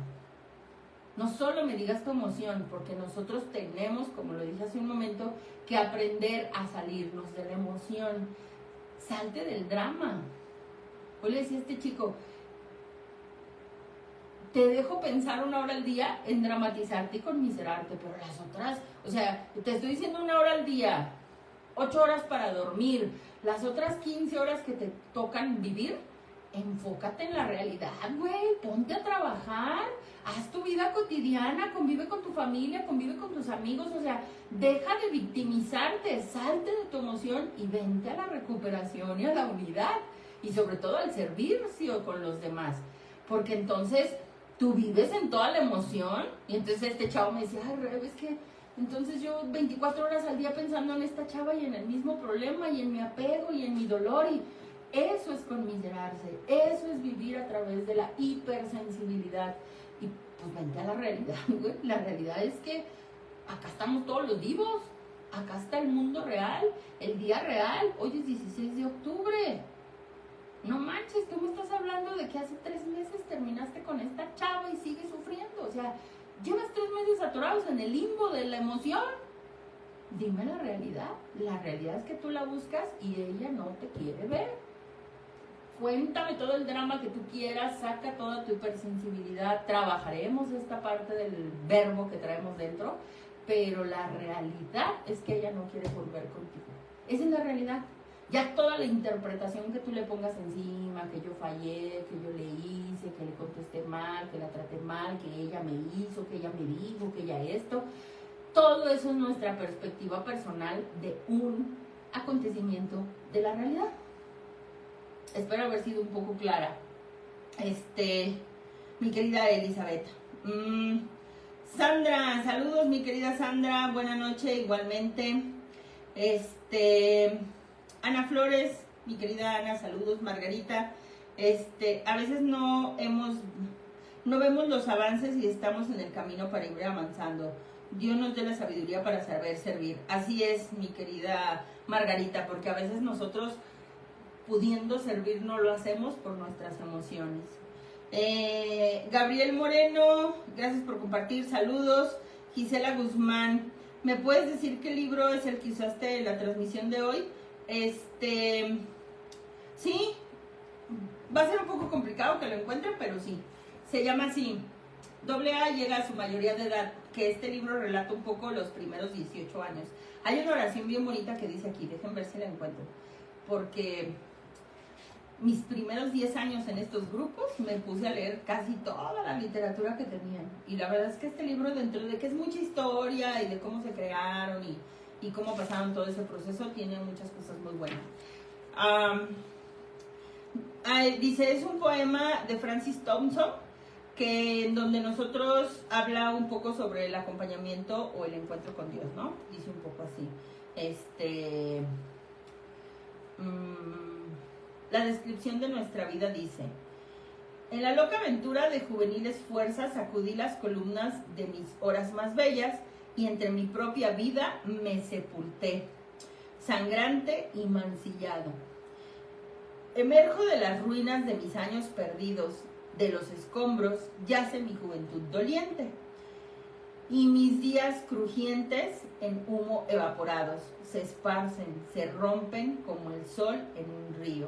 No solo me digas tu emoción, porque nosotros tenemos, como lo dije hace un momento, que aprender a salirnos de la emoción. salte del drama. Hoy le decía a este chico, te dejo pensar 1 hora al día en dramatizarte y conmiserarte, pero las otras, o sea, te estoy diciendo 1 hora al día, 8 horas para dormir, las otras 15 horas que te tocan vivir, enfócate en la realidad, güey, ponte a trabajar, haz tu vida cotidiana, convive con tu familia, convive con tus amigos, o sea, deja de victimizarte, salte de tu emoción y vente a la recuperación y a la unidad, y sobre todo al servicio con los demás, porque entonces tú vives en toda la emoción. Y entonces este chavo me decía, ay, Rebe, es que entonces yo 24 horas al día pensando en esta chava y en el mismo problema y en mi apego y en mi dolor, y eso es conmiserarse, eso es vivir a través de la hipersensibilidad. Y pues vente a la realidad, güey. La realidad es que acá estamos todos los vivos, acá está el mundo real, el día real. Hoy es 16 de octubre. No manches, tú me estás hablando de que hace 3 meses terminaste con esta chava y sigues sufriendo. O sea, llevas 3 meses atorados en el limbo de la emoción. Dime la realidad. La realidad es que tú la buscas y ella no te quiere ver. Cuéntame todo el drama que tú quieras, saca toda tu hipersensibilidad, trabajaremos esta parte del verbo que traemos dentro, pero la realidad es que ella no quiere volver contigo. Esa es la realidad. Ya toda la interpretación que tú le pongas encima, que yo fallé, que yo le hice, que le contesté mal, que la traté mal, que ella me hizo, que ella me dijo, que ella esto, todo eso es nuestra perspectiva personal de un acontecimiento de la realidad. Espero haber sido un poco clara. Mi querida Elizabeth. Sandra, saludos mi querida Sandra, buena noche igualmente. Ana Flores, mi querida Ana, saludos. Margarita, a veces no vemos los avances y estamos en el camino para ir avanzando. Dios nos dé la sabiduría para saber servir. Así es, mi querida Margarita, porque a veces nosotros, pudiendo servir, no lo hacemos por nuestras emociones. Gabriel Moreno, gracias por compartir, saludos. Gisela Guzmán, ¿me puedes decir qué libro es el que usaste en la transmisión de hoy? Sí, va a ser un poco complicado que lo encuentren, pero sí, se llama así, AA llega a su mayoría de edad, que este libro relata un poco los primeros 18 años. Hay una oración bien bonita que dice aquí, dejen ver si la encuentro, porque mis primeros 10 años en estos grupos me puse a leer casi toda la literatura que tenían, y la verdad es que este libro, dentro de que es mucha historia y de cómo se crearon y cómo pasaron todo ese proceso, tiene muchas cosas muy buenas. Dice, es un poema de Francis Thompson, que en donde nosotros habla un poco sobre el acompañamiento o el encuentro con Dios, ¿no? Dice un poco así. La descripción de nuestra vida dice: en la loca aventura de juveniles fuerzas sacudí las columnas de mis horas más bellas y entre mi propia vida me sepulté, sangrante y mancillado. Emerjo de las ruinas de mis años perdidos, de los escombros yace mi juventud doliente, y mis días crujientes en humo evaporados se esparcen, se rompen como el sol en un río.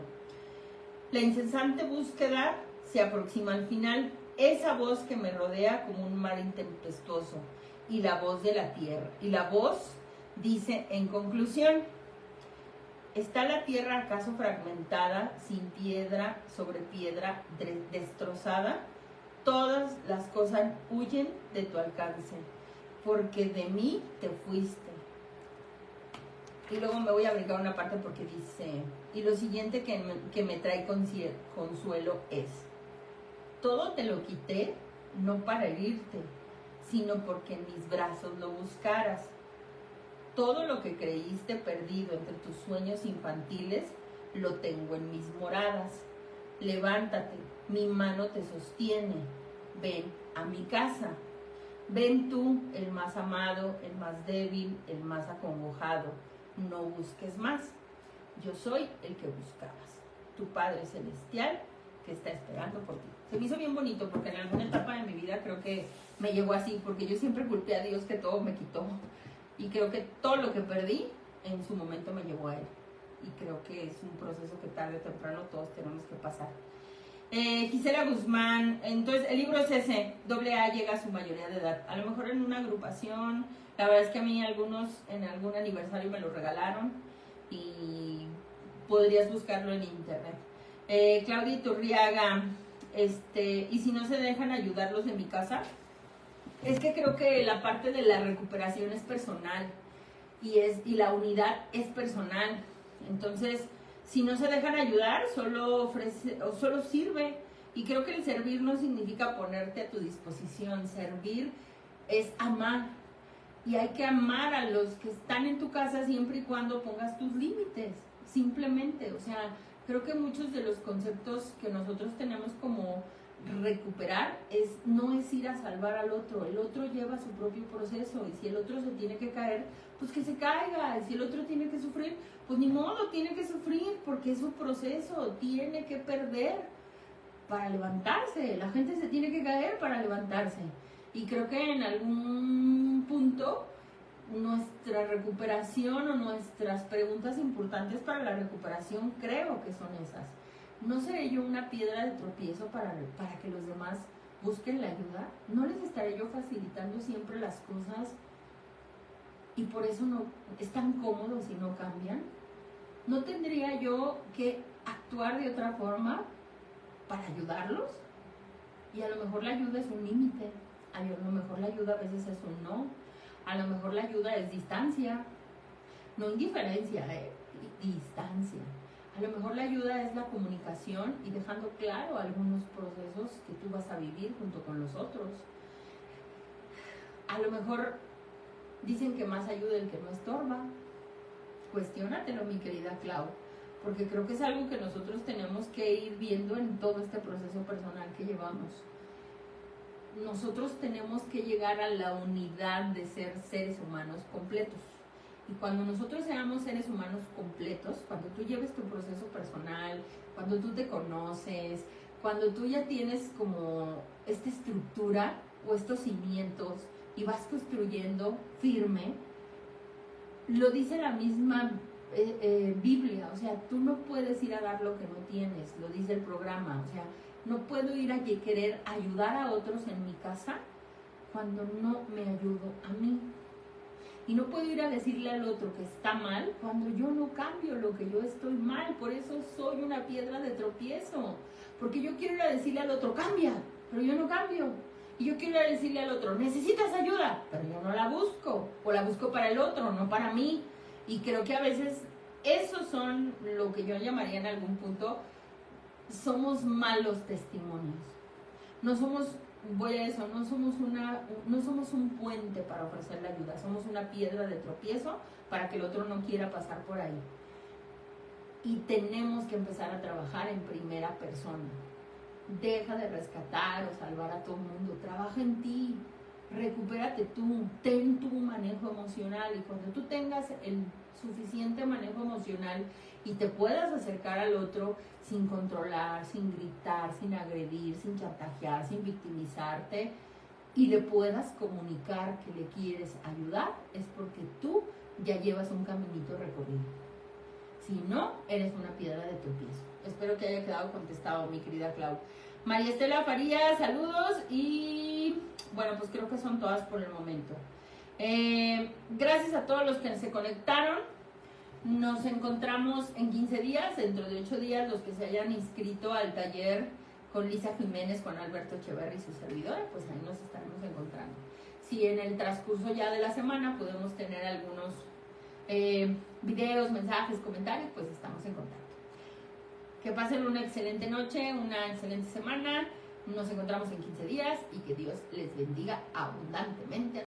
La incesante búsqueda se aproxima al final, esa voz que me rodea como un mar intempestuoso, y la voz de la tierra. Y la voz dice en conclusión: ¿está la tierra acaso fragmentada, sin piedra sobre piedra destrozada? Todas las cosas huyen de tu alcance, porque de mí te fuiste. Y luego me voy a brincar una parte porque dice, y lo siguiente que me trae consuelo es: todo te lo quité, no para herirte, sino porque en mis brazos lo buscaras. Todo lo que creíste perdido entre tus sueños infantiles, lo tengo en mis moradas. Levántate, mi mano te sostiene, ven a mi casa. Ven tú, el más amado, el más débil, el más acongojado. No busques más. Yo soy el que buscabas, tu Padre Celestial que está esperando por ti. Se me hizo bien bonito porque en alguna etapa de mi vida creo que me llegó así, porque yo siempre culpé a Dios que todo me quitó. Y creo que todo lo que perdí en su momento me llevó a Él. y creo que es un proceso que tarde o temprano todos tenemos que pasar. Gisela Guzmán, entonces el libro es ese, AA llega a su mayoría de edad, a lo mejor en una agrupación, la verdad es que a mí algunos en algún aniversario me lo regalaron y podrías buscarlo en internet. Claudia Iturriaga, y si no se dejan ayudar los de mi casa, es que creo que la parte de la recuperación es personal y la unidad es personal, entonces si no se dejan ayudar, solo sirve. Y creo que el servir no significa ponerte a tu disposición. Servir es amar. Y hay que amar a los que están en tu casa siempre y cuando pongas tus límites. Simplemente, o sea, creo que muchos de los conceptos que nosotros tenemos como recuperar no es ir a salvar al otro. El otro lleva su propio proceso y si el otro se tiene que caer, pues que se caiga. Y si el otro tiene que sufrir, pues ni modo, tiene que sufrir porque es su proceso. Tiene que perder para levantarse. La gente se tiene que caer para levantarse. Y creo que en algún punto nuestra recuperación o nuestras preguntas importantes para la recuperación creo que son esas. ¿No seré yo una piedra de tropiezo para que los demás busquen la ayuda? ¿No les estaré yo facilitando siempre las cosas y por eso no están cómodos y no cambian? ¿No tendría yo que actuar de otra forma para ayudarlos? Y a lo mejor la ayuda es un límite, a lo mejor la ayuda a veces es un no, a lo mejor la ayuda es distancia, no indiferencia, distancia. A lo mejor la ayuda es la comunicación y dejando claro algunos procesos que tú vas a vivir junto con los otros. A lo mejor dicen que más ayuda el que no estorba. Cuestiónatelo, mi querida Clau, porque creo que es algo que nosotros tenemos que ir viendo en todo este proceso personal que llevamos. Nosotros tenemos que llegar a la unidad de ser seres humanos completos. Y cuando nosotros seamos seres humanos completos, cuando tú lleves tu proceso personal, cuando tú te conoces, cuando tú ya tienes como esta estructura o estos cimientos y vas construyendo firme, lo dice la misma Biblia, o sea, tú no puedes ir a dar lo que no tienes, lo dice el programa, o sea, no puedo ir a querer ayudar a otros en mi casa cuando no me ayudo a mí. Y no puedo ir a decirle al otro que está mal cuando yo no cambio lo que yo estoy mal. Por eso soy una piedra de tropiezo. Porque yo quiero ir a decirle al otro, cambia, pero yo no cambio. Y yo quiero ir a decirle al otro, necesitas ayuda, pero yo no la busco. O la busco para el otro, no para mí. Y creo que a veces esos son lo que yo llamaría en algún punto, somos malos testimonios. No somos... voy a eso, no somos un puente para ofrecer la ayuda, somos una piedra de tropiezo para que el otro no quiera pasar por ahí. Y tenemos que empezar a trabajar en primera persona. Deja de rescatar o salvar a todo el mundo, trabaja en ti, recupérate tú, ten tu manejo emocional y cuando tú tengas el suficiente manejo emocional y te puedas acercar al otro sin controlar, sin gritar, sin agredir, sin chantajear, sin victimizarte y le puedas comunicar que le quieres ayudar, es porque tú ya llevas un caminito recorrido. Si no, eres una piedra de tropiezo. Espero que haya quedado contestado, mi querida Clau. María Estela Farías, saludos y bueno, pues creo que son todas por el momento. Gracias a todos los que se conectaron. Nos encontramos en 15 días, dentro de 8 días, los que se hayan inscrito al taller con Lisa Jiménez, con Alberto Echeverri y su servidora, pues ahí nos estaremos encontrando. Si en el transcurso ya de la semana podemos tener algunos videos, mensajes, comentarios, pues estamos en contacto. Que pasen una excelente noche, una excelente semana. Nos encontramos en 15 días y que Dios les bendiga abundantemente.